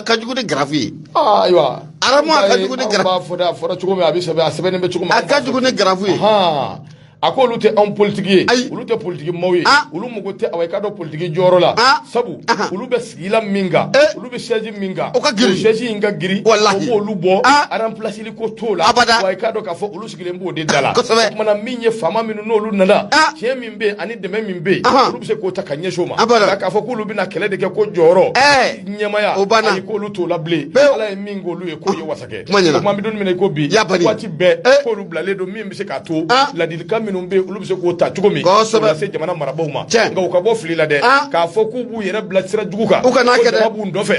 Ka jugu ni grave ye. Ayiwa. Aramu a ka jugu ni grave. An b'a fɔ cogo min a sɛbɛnnen bɛ cogo min. A ka jugu ni grave ye. A ko olu tɛ anw politiki ye olu tɛ politiki maaw ye olu mago tɛ awɔ i k'a dɔn politiki jɔyɔrɔ la sabu olu bɛ sigila min kan olu bɛ siège min kan o siège in ka girin o b'olu bɔ remplaceli ko t'o la wa i k'a dɔn k'a fɔ olu sigilen b'o de da la o kumana min ye faama minnu n'olu nana tiɲɛ min bɛ yen ani dɛmɛ min bɛ yen olu bɛ se k'o ta ka ɲɛsin o ma nka k'a fɔ k'olu bɛna kɛlɛ de kɛ ko jɔyɔrɔ ɲɛmaya ayi k'olu t'o la bilen ala ye min k'olu ye k'o ye wasakɛ o kuma an bɛ don min na i ko bi waati bɛɛ k'olu bilalen don min bɛ se k'a to ladilikan minnu bɛ olu bɛ se k'o ta cogo min ka se jamana marabaw ma nka u ka bɔ fili la dɛ k'a fɔ k'u b'u yɛrɛ bila sira jugu kan ko jama b'u nɔfɛ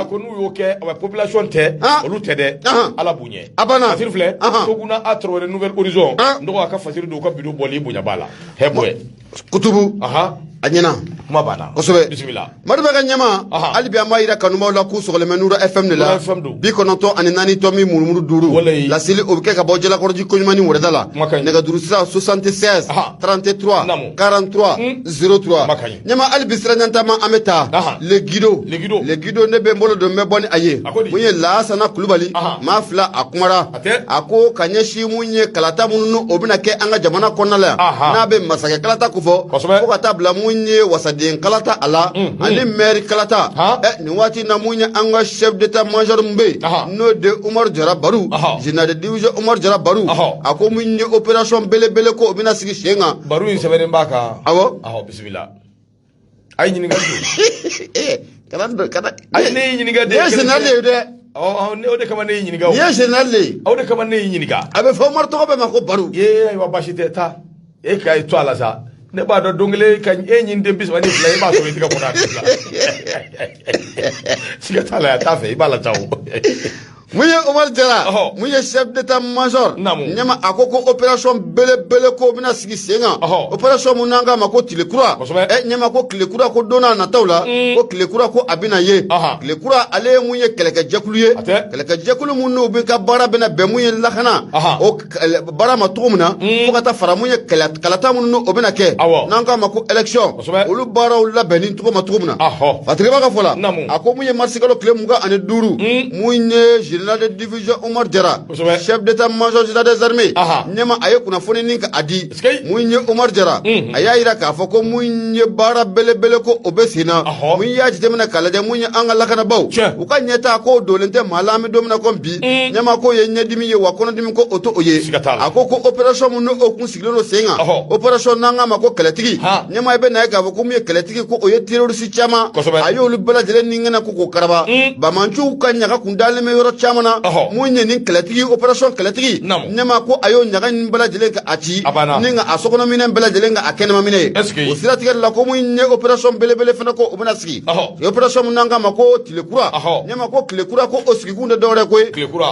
ko n'u y'o kɛ population tɛ olu tɛ dɛ ala b'u ɲɛ fasiri filɛ Toguna A Traoré Nouvelle Horizon n dɔgɔ a ka fasiri don u ka bidon bɔli bonya b'a la hɛbɔ Kutubu a ɲɛna kuma banna kosɛbɛ bisimila Madiba ka ɲɛma hali bi an b'a yira kanubaw la k'u sɔgɔlen bɛ Nura FM de la 94 tɔmi murumuru 5 laseli o bɛ kɛ ka bɔ Jalakɔrɔji Koɲumani Wɛrɛda la nɛgɛjuru sira 76 33 43 03 ɲɛma hali bi sira ɲɛntama an bɛ taa le guido ne bɛ n bolo don n bɛ bɔ ni a ye mun ye Lahasana Kulubali maa fila a kumara a ko ka ɲɛsin mun ye kalata minnu o bɛna kɛ an ka jamana kɔnɔna la yan n'a bɛ masakɛ kalata ko fɔ fo ka taa bila mun ye wasaden kalata a la ani maire kalata nin waati na mun ye an ka chef d'état major mun bɛ yen n'o de Umaru Jara Baru général de division Umaru Jara Baru a ko mun ye opération belebele ko o bɛna sigi sen kan Baru in sɛbɛnnen b'a kan awɔ bisimila a ye ɲininkali kana a ye ne ye ɲininka de ye général de ye dɛ o de kama ne ye ɲininka nin ye général de ye o de kama ne ye ɲininka a bɛ fɔ Umaru tɔgɔ bɛɛ ma ko Baru ayiwa baasi tɛ taa e k'a to a la sa ne b'a dɔn don kelen ka e ɲini den 32 i b'a sɔrɔ i tɛgɛ kɔnɔ a tigi la siga t'a la a t'a fɛ i b'a la taa o mun ye Umaru Jara mun ye chef d'état major ɲɛma a ko opération belebele ko bɛna sigi sen kan opération mun n'an k'a ma ko Tilekura ɲɛma ko Tilekura ko don n'a nataw la ko Tilekura ko a bɛna ye Tilekura ale ye mun ye kɛlɛkɛjɛkulu ye kɛlɛkɛjɛkulu mun n'u bɛ ka baara bɛna bɛn mun ye lakana o baara ma cogo min na fo ka taa fara mun ye kalata minnu o bɛna kɛ n'an k'a ma ko élection olu baaraw labɛnni cogo ma cogo min na Fatigiba ka fɔ la a ko mun ye marisi kalo tile 25 mun ye général de division Umaru Jara chef d'état major général des armées ɲɛma a ye kunnafoni nin ka a di mun ye Umaru Jara a y'a yira k'a fɔ ko mun ye baara belebele ko o bɛ sen na mun y'a jateminɛ k'a lajɛ mun ye an ka lakanabaw u ka ɲɛtaa k'o dolen tɛ maa la an bɛ don min na ko bi ɲɛma k'o ye ɲɛdimi ye wa kɔnɔdimi ko o to o ye a ko opération mun n'o kun sigilen don sen kan opération n'an k'a ma ko kɛlɛtigi ɲɛma i bɛ na ye k'a fɔ ko mun ye kɛlɛtigi ko o ye terroriste caman a y'olu bɛɛ lajɛlen ni kɛnɛ ko k'o karaba Bamanciw ka ɲaga kun dalen bɛ yɔrɔ caman na mun ye nin kɛlɛtigi opération kɛlɛtigi ɲɛma ko a y'o ɲaga nin bɛɛ lajɛlen ka a ci ni ka a sokɔnɔminɛn bɛɛ lajɛlen ka a kɛnɛmaminɛ o siratigɛ la ko mun ye opération belebele fana ko o bɛna sigi opération mun n'an k'a ma ko Tilekura ɲɛma ko Tilekura ko o sigikun tɛ dɔwɛrɛ koyi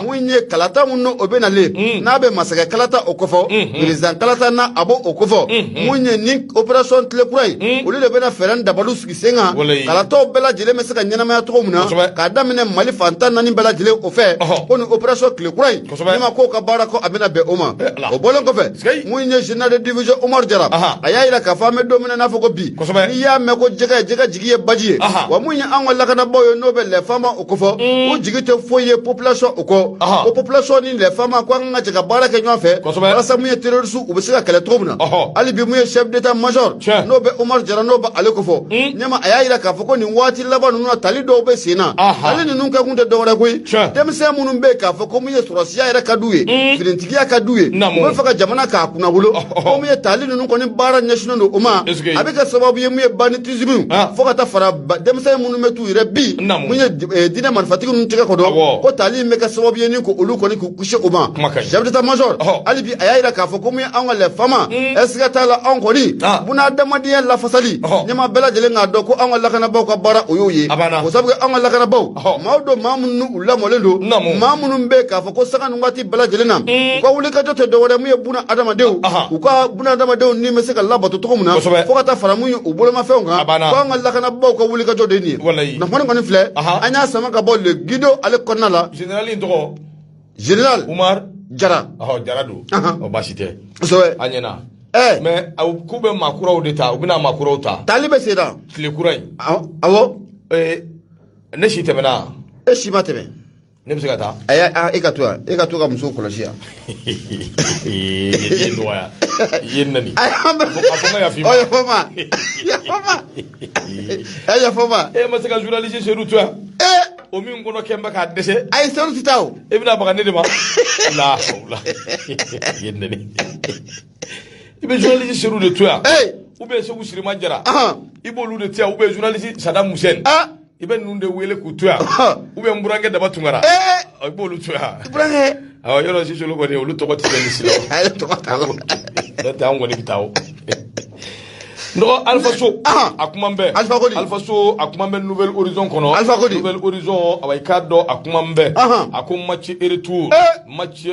mun ye kalata mun n'o o bɛna le n'a bɛ masakɛ kalata o kɔfɔ président kalata n'a a b'o o kɔfɔ mun ye nin opération Tilekura ye olu de bɛna fɛɛrɛ dabaliw sigi sen kan kalataw bɛɛ lajɛlen bɛ se ka ɲɛnamaya cogo min na k'a daminɛ Mali fantan naani bɛɛ lajɛlen o fɛ kɛ ko ni opération tile kura in ni ma ko ka baara ko a bɛna bɛn o ma o bɔlen kɔfɛ mun ye général de division Omar Jara a y'a yira k'a fɔ an bɛ don min na n'a fɔ ko bi n'i y'a mɛn ko jɛgɛ jigi ye baji ye wa mun ye an ka lakanabaaw ye n'o bɛ les femmes o kofɔ o jigi tɛ foyi ye population o kɔ o population ni les femmes ko an ka jɛ ka baara kɛ ɲɔgɔn fɛ walasa mun ye terroriste u bɛ se ka kɛlɛ cogo min na hali bi mun ye chef d'état major n'o bɛ Omar Jara n'o bɛ ale kofɔ ɲɛma a y'a yira k'a fɔ ko nin waati laban ninnu na tali dɔw bɛ sen na tali ninnu kɛ kun tɛ dɔwɛrɛ koyi denmisɛn minnu bɛ yen k'a fɔ ko mun ye sɔrɔsiya yɛrɛ ka d'u ye finitigiya ka d'u ye u bɛ fɛ ka jamana k'a kunna wolo ko mun ye tali ninnu kɔni baara ɲɛsinnen don o ma a bɛ kɛ sababu ye mun ye banditisme fo ka taa fara denmisɛn minnu bɛ t'u yɛrɛ bi mun ye diinɛ marifatigi ninnu tɛgɛ kɔdɔ ko tali in bɛ kɛ sababu ye ni ko olu kɔni k'u kisi o ma chef d'état major hali bi a y'a yira k'a fɔ ko mun ye anw ka les femmes est-ce que t'a la anw kɔni buna adamadenya lafasali ɲɛma bɛɛ lajɛlen k'a dɔn ko anw ka lakanabaaw ka baara o y'o ye o sabu anw ka lakanabaaw maa dɔn maa minnu u lamɔlen don maa minnu bɛ k'a fɔ ko sanga ni waati bɛɛ lajɛlen na u ka wulikajɔ tɛ dɔwɛrɛ mun ye buna adamadenw u ka buna adamadenw ni bɛ se ka labato cogo min na fo ka taa fara mun ye u bolomafɛnw kan ko an ka lakanabaaw ka wulikajɔ de ye nin ye nafani kɔni filɛ an y'a sama ka bɔ le Guido ale kɔnɔna la général in tɔgɔ général Umar Jara Jara don o baasi tɛ a ɲɛna mais k'u bɛ maakuraw de ta u bɛna maakuraw ta tali bɛ sen na tile kura in awɔ ne si tɛmɛna e si ma tɛmɛ ne bɛ se ka taa e ka to yan e ka to ka muso kɔlɔsi yan ye nɔgɔya ye nani a fɔ n ka yafi ma yafa ma e ma se ka journaliste Seydou to yan o min kɔnɔ kɛ n bɛ k'a dɛsɛ ayi Seydou tɛ taa o e bɛna baga ne de ma la ye nani i bɛ journaliste Seydou de to yan ou bien Segu Sirima Jara i b'olu de to yan ou bien journaliste Saddam Hussein i bɛ ninnu de wele k'u to yan ou bien Burankɛ Daba Tunkara i b'olu to yan Burankɛ awɔ yɔrɔ Sisolo kɔni olu tɔgɔ tɛ kɛ liste la o ale tɔgɔ t'a la n'o tɛ an kɔni bɛ taa o nɔgɔ Alpha So a kuma bɛ Alpha So a kuma bɛ Nouvelle Horizon kɔnɔ Nouvelle Horizon awa i k'a dɔn a kuma bɛ a ko match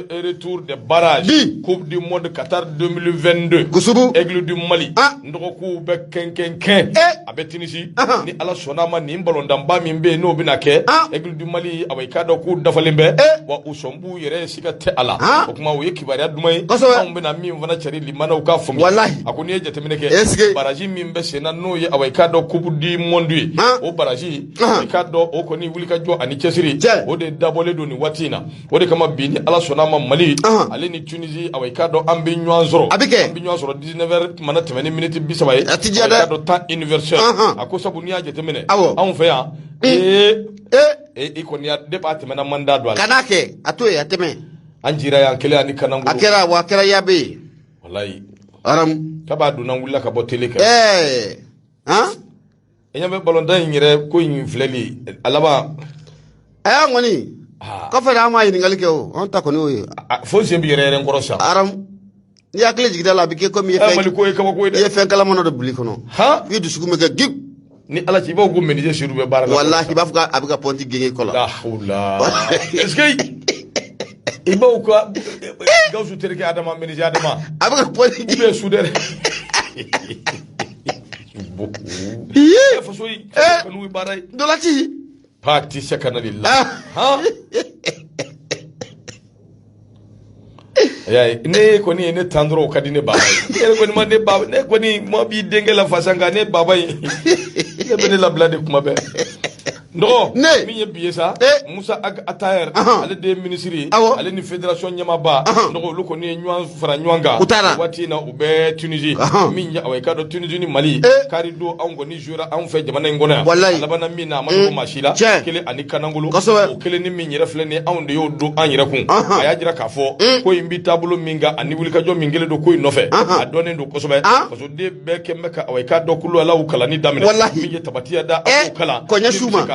retour des barrages Coupe du Monde Qatar 2022 Goussoubou Aigle du Mali nɔgɔ k'u bɛ kɛnkɛnkɛn a bɛ Tunisie ni Ala sɔnna a ma nin ballondanba min bɛ yen n'o bɛna kɛ Aigle du Mali awa i k'a dɔn k'u dafalen bɛ wa u sɔn b'u yɛrɛ siga tɛ a la o kuma o ye kibaruya duman ye anw bɛna min fana cari limanaw k'a faamuya a ko n'i ye jateminɛ kɛ baraji min bɛ senna n'o ye awa i k'a dɔn Coupe du Monde ye o baraji i k'a dɔn o kɔni wulikajɔ ani cɛsiri o de dabɔlen don nin waati in na o de kama bi ni Ala sɔnna a ma Mali ale ni Tunisie awa i k'a dɔn an bɛ ɲɔgɔn sɔrɔ an bɛ ɲɔgɔn sɔrɔ 19h mana tɛmɛ ni minute 30 ye i k'a dɔn temps universel a ko sabu n'i y'a jateminɛ anw fɛ yan i kɔni depuis a tɛmɛna mandat don a la kana kɛ a to yen a tɛmɛ an jira yan kelen ani Kanangolo a kɛra wa a kɛra yabe ye walayi aram kaba donna wulila ka bɔ télé kan e ɲɛ bɛ ballontan in yɛrɛ ko in filɛli a laban a y'a ŋɔni kɔfɛ de an m'a ɲininkali kɛ o an ta kɔni o ye fo sen bɛ yɛrɛ n kɔrɔ sa aram n'i hakili jigida la a bɛ kɛ komi Mali ko ye kabako ye dɛ i ye fɛn kalaman dɔ bili kɔnɔ i dusukun bɛ kɛ gip ni Ala cɛ i b'a fɔ ko menuisier Seydou bɛ baara la walahi i b'a fɔ k'a bɛ ka pɔnti genge kɔ la est-ce que i b'aw ka Gawusu terikɛ Adama menuisier Adama a bɛ ka pɔnti ou bien soudeur faso yi kanu baara ye dolati parti sakanalila ne kɔni ye ne tan dɔrɔn o ka di ne baba ye ne kɔni ma ne baba ne kɔni ma b'i denkɛ la fasa nka ne baba ye ne bɛ ne labila de kuma bɛɛ nɔgɔ min ye bi ye sa Musa Atayer ale de ye ministre ye ale ni fédération ɲɛmaaba nɔgɔ olu kɔni ye ɲɔgɔn fara ɲɔgɔn kan waati in na u bɛ Tunisie min ye awa i k'a dɔn Tunisie ni Mali kari don anw kɔni jouera anw fɛ jamana in kɔnɔ yan a labanna min na a ma dogo maa si la kelen ani Kanangolo o kelen ni min yɛrɛ filɛ nin ye anw de y'o don an yɛrɛ kun a y'a jira k'a fɔ ko in bi taabolo min kan ani wulikajɔ min kelen don ko in nɔfɛ a dɔnnen don kosɛbɛ parce que den bɛɛ kɛn bɛ ka awa i k'a dɔn kulu alaw kalanni daminɛ min ye tabatiya da a k'o kalan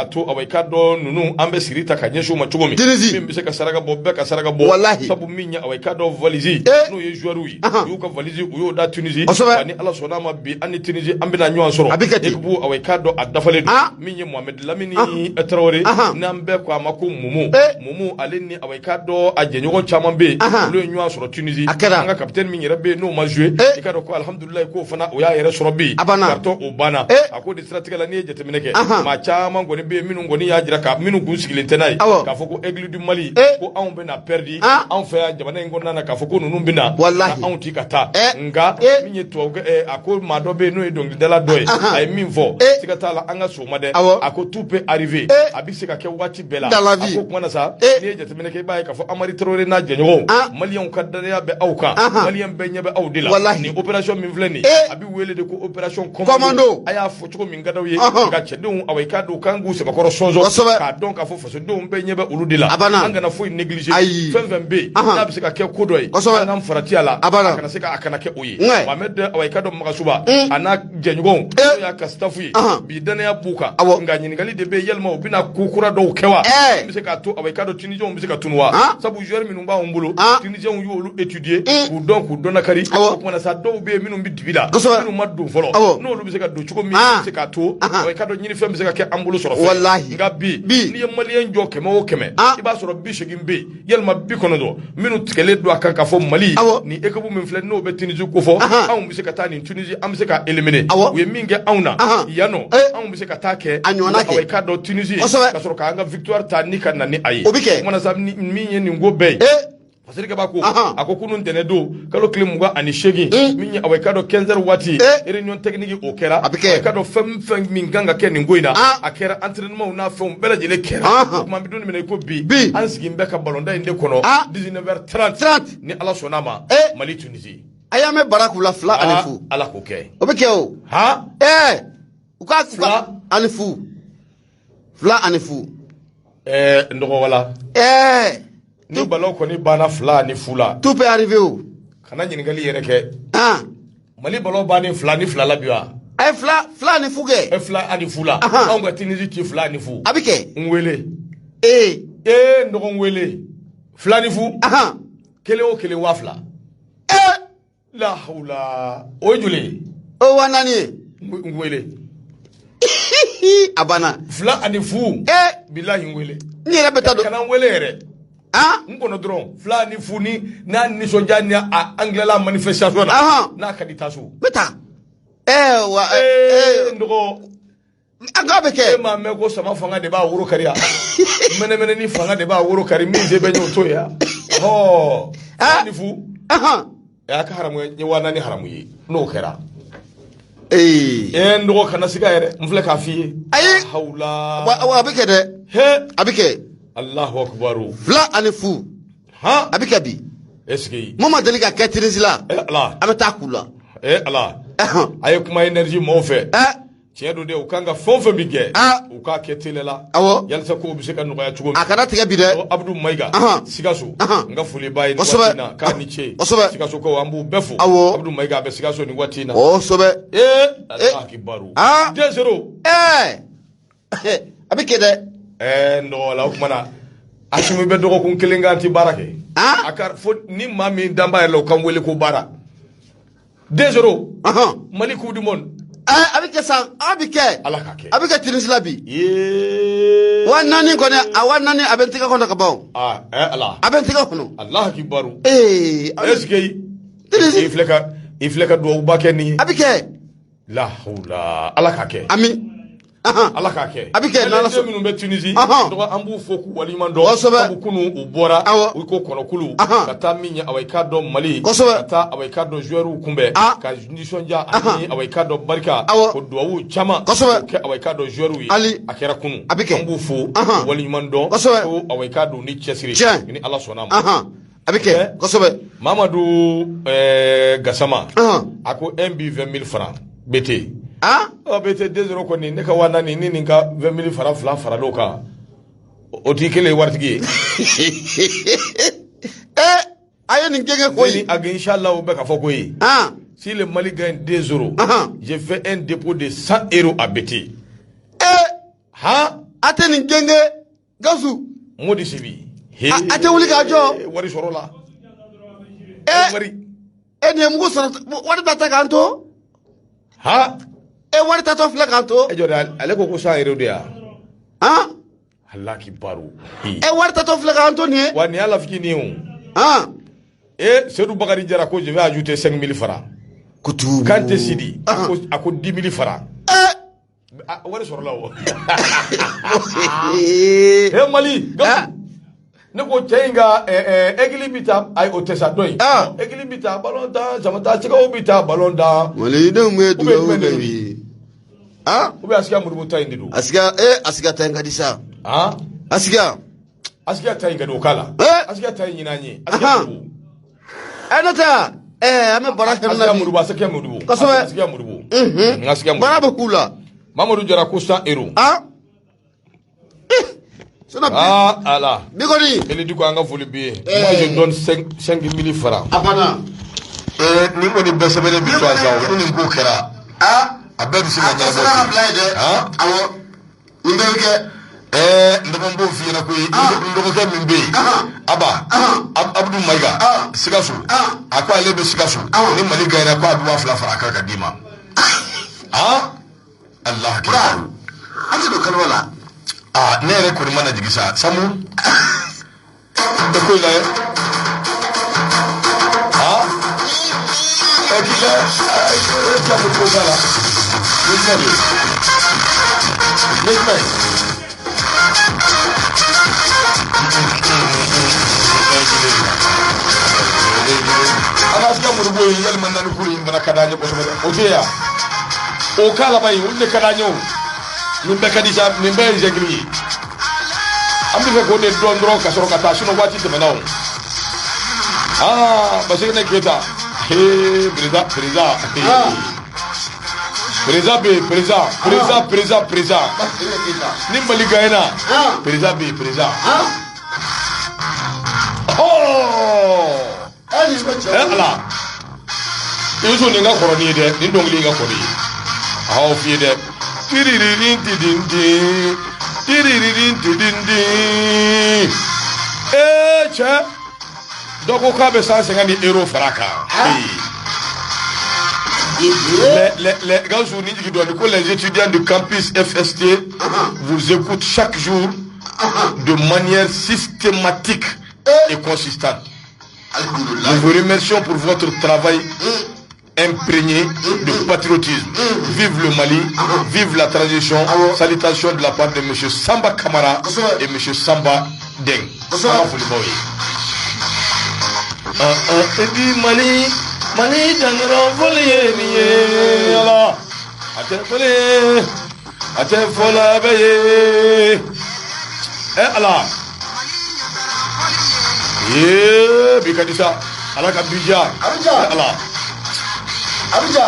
to awa i k'a dɔn ninnu an bɛ siri ta ka ɲɛsin u ma cogo min min bɛ se ka saraka bɔ bɛɛ ka saraka bɔ sabu min ye awa i k'a dɔn valise n'o ye joueur ye u y'u ka valise u y'o da Tunisie ni Ala sɔnna ma bi an ni Tunisie an bɛna ɲɔgɔn sɔrɔ équipe awa i k'a dɔn a dafalen don min ye Mohamed Lamini Traoré n'an bɛɛ ko a ma ko Mumu ale ni awa i k'a dɔn a jɛɲɔgɔn caman bɛ yen olu ye ɲɔgɔn sɔrɔ Tunisie an ka capitaine min yɛrɛ bɛ yen n'o ma joué i k'a dɔn ko alhamdulilayi k'o fana o y'a yɛrɛ sɔrɔ bi carton o banna a ko de siratigɛ la n'i ye jateminɛ kɛ maa caman kɔni bɛ be minnu ngoni ya jira ka minnu kun sigilen tena yi ka fɔ ko Aigle du Mali ko anw bena perdi anw fɛ ya jamana in kɔnɔna na ka fɔ ko nunu bena anw ti ka taa nga min ye tubabu a ko maa dɔ be n'o ye dɔnkilidala dɔ ye a ye min fɔ siga t'a la an ka soma dɛ a ko tout peut arriver a bi se ka kɛ waati bɛɛ la a ko kuma na sa n'i ye jateminɛ kɛ i b'a ye ka fɔ Amari Traoré n'a jɛɲɔgɔnw maliyɛnw ka danaya bɛ aw kan maliyɛn bɛɛ ɲɛ bɛ aw de la ni opération min filɛ nin a bi wele de ko opération commando a y'a fɔ cogo min ka d'aw ye ka cɛdenw awɔ i k'a dɔn kan k'u sɛbɛkɔrɔ sɔnsɔn k'a dɔn k'a fɔ fasodenw bɛɛ ɲɛ bɛ olu de la an kana foyi négliger fɛn fɛn bɛ yen n'a bɛ se ka kɛ ko dɔ ye an k'an farati a la a kana se ka a kana kɛ o ye Mohamed awɔ i k'a dɔn Magasuba a n'a jɛɲɔgɔnw n'o y'a ka staff ye bi danaya b'u kan nka ɲininkali de bɛ yɛlɛma u bɛna ko kura dɔw kɛ wa min bɛ se k'a to awɔ i k'a dɔn Tunisiens bɛ se ka tunu wa sabu joueur minnu b'anw bolo Tunisiens y'olu étudier k'u dɔn k'u dɔnna kari o kumana sa dɔw bɛ yen minnu bɛ dibi la minnu ma don fɔlɔ n'olu bɛ se ka don cogo min bɛ se k'a to awɔ i k'a dɔn ɲinifɛn bɛ se ka kɛ an bolo sɔrɔ fɛ nka bi n'i ye maliyɛn jɔ 100 o 100 i b'a sɔrɔ 80 bɛ yen yɛlɛma 90 minnu tigɛlen don a kan ka fɔ Mali ni équipe min filɛ n'o bɛ Tunisie ko fɔ anw bɛ se ka taa nin Tunisie an bɛ se ka éliminer u ye min kɛ anw na yan nɔ anw bɛ se ka taa kɛ awɔ i k'a dɔn Tunisie ka sɔrɔ k'an ka victoire ta ni ka na ni a ye o kumana sa min ye nin ko bɛɛ ye Fasirikaba ko a ko kunun tɛnɛ don kalo tile 28 min ye awɔ i k'a dɔn 15 heures waati réunion technique o kɛra i k'a dɔn fɛn min kan ka kɛ nin ko in na a kɛra entraînement n'a fɛnw bɛɛ lajɛlen kɛra o tuma bi don min na i ko bi an sigin bɛ ka ballon in de kɔnɔ 19h30 ni Ala sɔnna ma Mali Tunisie a y'a mɛn Baraku la 2 ani 0 Ala k'o kɛ o bɛ kɛ o u ka 2 ani 0 2 ani 0 n dɔgɔ wala ni ballon kɔni banna 2 ani 0 la tout peut arriver o kana ɲininkali yɛrɛ kɛ Mali ballon bannen 2 ani 2 la bi wa a ye 2 ani 0 kɛ 2 ani 0 la anw ka Tunisie ci 2 ani 0 a bɛ kɛ n wele n dɔgɔ n wele 2 ani 0 kelen o kelen 2000 la hawla o ye joli ye o wa naani ye n wele a banna 2 ani 0 bilahi n wele n yɛrɛ bɛ taa dɔn kana n wele yɛrɛ n kɔnɔ dɔrɔn 2 ani 0 ni n'a nisɔndiya ni a angilɛla manifestation na n'a ka di taa so n bɛ taa wa n dɔgɔ a k'a bɛ kɛ e m'a mɛn ko sama fanga de b'a woro kari yan mɛnɛmɛnɛ ni fanga de b'a woro kari min se bɛ ɲɔgɔn to yan 2 ani 0 a ka haramu ye wa naani haramu ye n'o kɛra n dɔgɔ kana siga yɛrɛ n filɛ k'a f'i ye ayi hawla a bɛ kɛ dɛ a bɛ kɛ Allahu akbaru 2 ani 0 a bɛ kɛ bi est-ce que mun ma deli ka kɛ Tunisie la Ala a bɛ taa k'u la Ala a ye kuma énergie mɔɔw fɛ tiɲɛ don de u kan ka fɛn o fɛn min kɛ u k'a kɛ télé la yalisa kow bɛ se ka nɔgɔya cogo min a kana tigɛ bi dɛ Abdou Mayiga Sikaso n ka foli b'a ye nin waati in na k'a ni ce Sikaso kaw an b'u bɛɛ fo Abdou Mayiga a bɛ Sikaso nin waati in na kosɛbɛ Allahu akbaru 2-0 a bɛ kɛ dɛ n dɔgɔ la o tuma na Asimi bɛ dɔgɔkun 1 kɛ an tɛ baara kɛ a ka fo ni maa min danba yɛrɛ la o kan wele ko baara 2-0 Mali coupe du monde a bɛ kɛ sa a bɛ kɛ Ala k'a kɛ a bɛ kɛ Tunisie la bi wa naani kɔni a wa naani a bɛ n tɛgɛ kɔnɔ ka ban Ala a bɛ n tɛgɛ kɔnɔ Allahu akbaru est-ce que i filɛ ka duwawuba kɛ nin ye a bɛ kɛ la hawla Ala k'a kɛ ami Ala k'a kɛ a bɛ kɛ n'Ala sɔnna minnu bɛ Tunisie dɔgɔ an b'u fo k'u waliɲuman dɔn sabu kunu u bɔra u ko kɔnɔkulu ka taa min ye awɔ i k'a dɔn Mali ka taa awɔ i k'a dɔn joueurs kunbɛn ka nisɔndiya ani awɔ i k'a dɔn barika ko duwawu caman kɛ awɔ i k'a dɔn joueurs ye a kɛra kunu a bɛ kɛ an b'u fo k'u waliɲuman dɔn ko awɔ i k'a dɔn ni cɛsiri ni Ala sɔnna ma a bɛ kɛ kosɛbɛ Mamadu Gassama a ko 1 bi 20 000 francs BT BT 2-0 kɔni ne ka wa naani ni nin ka 20 000 fara l'o kan o t'i kelen waritigi ye a ye nin gɛngɛ koyi a gɛn inchallah o bɛ ka fɔ ko ye si le Mali gagne 2-0 je fais un dépôt de 100 € à BT a tɛ nin gɛngɛ Gasu Modi Sibi a tɛ wuli k'a jɔ wari sɔrɔ la wari nin ye mugu sɔrɔ wari ta ta k'an to wari tatɔ filɛ k'an to jɔ ale ko 100 € de ya Allah kibaru wari tatɔ filɛ k'an to nin ye wa nin y'a lafitinin o Seydou Bakari Jara ko je vais ajouter 5 000 francs kutu Kante Sidi a ko 10 000 francs wari sɔrɔ la o he Mali ne ko cɛ in ka église bi taa ayi o tɛ sa dɔ in église bi taa ballon tan samata sikaw bi taa ballon tan malidenw bɛ dugawu kɛ bi ou bien Asiga Modibo ta in de don Asiga ta in ka di sa Asiga ta in ka di o k'a la Asiga ta in ɲinan an ye ne tɛ an bɛ baara kɛ Asiga Modibo Asiga Modibo kosɛbɛ Asiga Modibo baara bɛ k'u la Mamadou Jara ko 100 euros ala bigoni ele di ko an ka foli bi ye moi je donne 5000 francs abana ni ko ni bɛɛ sɛbɛnnen bi to a sa ko nin ko kɛra a bɛɛ bɛ se ka ɲɛnabɔ awɔ nin bɛɛ bɛ kɛ n dɔgɔ b'o f'i ɲɛna ko n dɔgɔkɛ min bɛ yen Aba Abdou Mayiga Sikaso a ko ale bɛ Sikaso ni Mali gagnera ko a bɛ 2000 fara a kan ka d'i ma Allah akbar an tɛ don kaliwa la ne yɛrɛ kɔni mana jigi sa Samu ko la kila ya ko sala ana Asiga Modibo yalman nan kuri bana kadanye ko o teya o kala bay wonde kadanye o min be kadisa min be jegri ambi fe ko ne don dro ka soro ka ta sino wati te menaw basike ne keta Preza ni Mali gaina Preza ala yusu ni nga koroni de ni dongli nga kori aw fi de tiririn che doko ka be 150 euros faraka les gars ni qui doivent les étudiants du campus FST vous écoutent chaque jour de manière systématique et consistante. Nous vous remercions pour votre travail imprégné de patriotisme. Vive le Mali, vive la transition. Salutations de la part de M. Samba Kamara et M. Samba Deng. Mali jangro volie niye ala ate fola beye ala bikadisa ala ka bija ala abija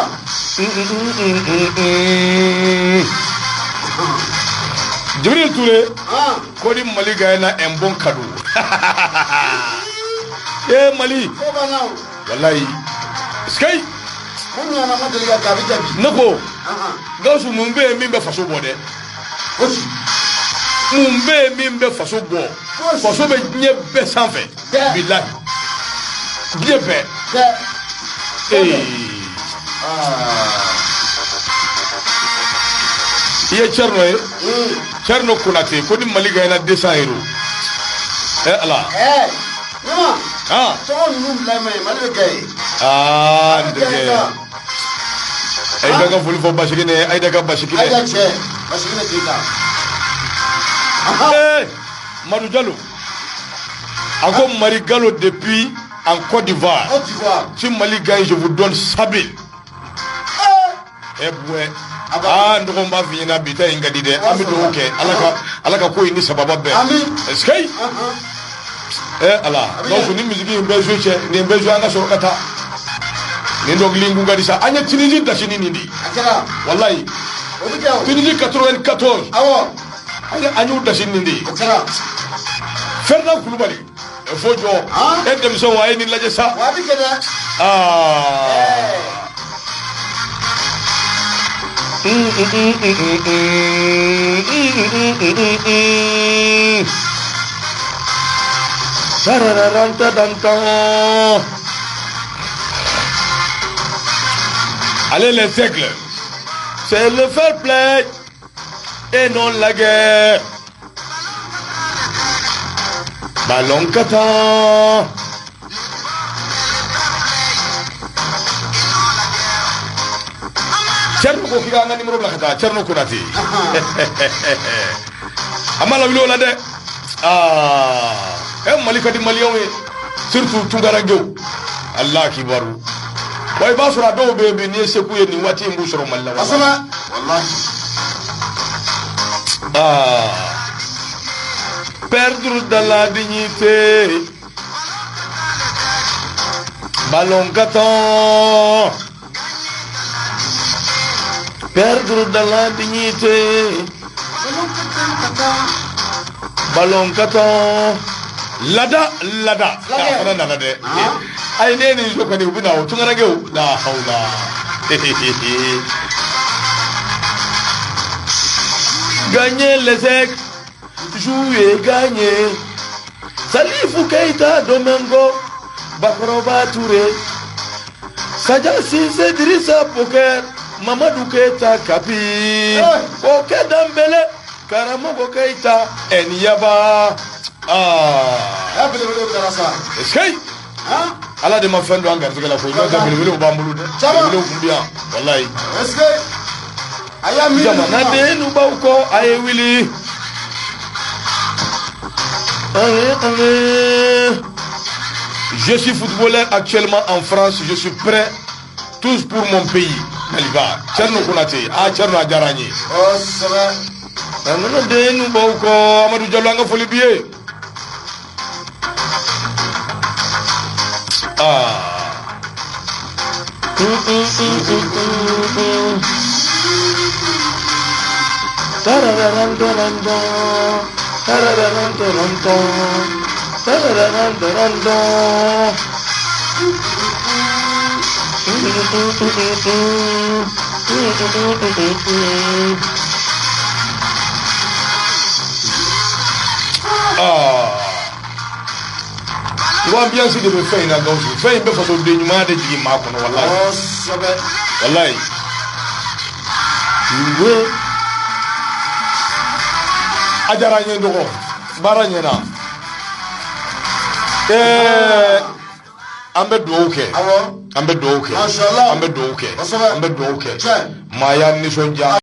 Jibril Touré ko di Mali gaina un bon cadeau Mali wallahi skay mun yana madaliya ka bi jabi nako gawsu mun be min be faso bo de mun be min be faso bo faso be nye be sanfɛ billahi nye be iye Cherno Konate ko di Mali gaina 200 euros ala ay daga fuli fo basikine ay daga basikine Madou Diallo ako Mari Gallo depuis en Côte d'Ivoire si Mali gagne je vous donne 100 000 ndogo mba fiina bita ingadi de amido oke alaka ko ini sababa be eskay ala donc ni musique mbezo che ni mbezo anga so kata ni ndog lingu ngadi sa anya Tunisie dashini nindi wallahi Tunisie 94 awo anya dashini nindi Fernand Koulibaly fojo edem so wa ni laje sa wa bi keda Allez les aigles, c'est le fair play et non la guerre. Ballon Katan. Cerno ko kiga nga numéro la kata Cerno Konate amala wilo la de malika di malion surtout tungara gew Allah kibaru way basura do be ni seku ye ni wati mbusoro malla asama wallahi perdre de la dignité ballon caton perdre de la dignité ballon caton lada afana nana de ay neni jo kadi ubina o tungara gew la hawla gagner les ex jouer gagner Salifou Keita Domingo Bakroba Touré Sadia Cissé Idrissa Poker Mamadou Keita Kapi Oke Dembele Karamogo Keita Enyaba Eskay ala de ma fendo angar tigala ko no da bilbilu bambulu de bilbilu kumbia wallahi eskay ayami jamana de nu bawko ay wili je suis footballeur actuellement en France, je suis prêt tous pour mon pays. Maliba, Cerno Konate, Cerno Ajarani. Oh, ça va. Nana de nu bawko Amadou Diallo nga foli biye. Tu vois bien si de me faire une annonce. Fais une façon de dénouement de Jimmy Marco. Wallahi. Ajaranya ndoko. Baranya na. Ambe douke. Ambe douke. Mashallah. Ambe douke. Ambe douke. Maya nisonja.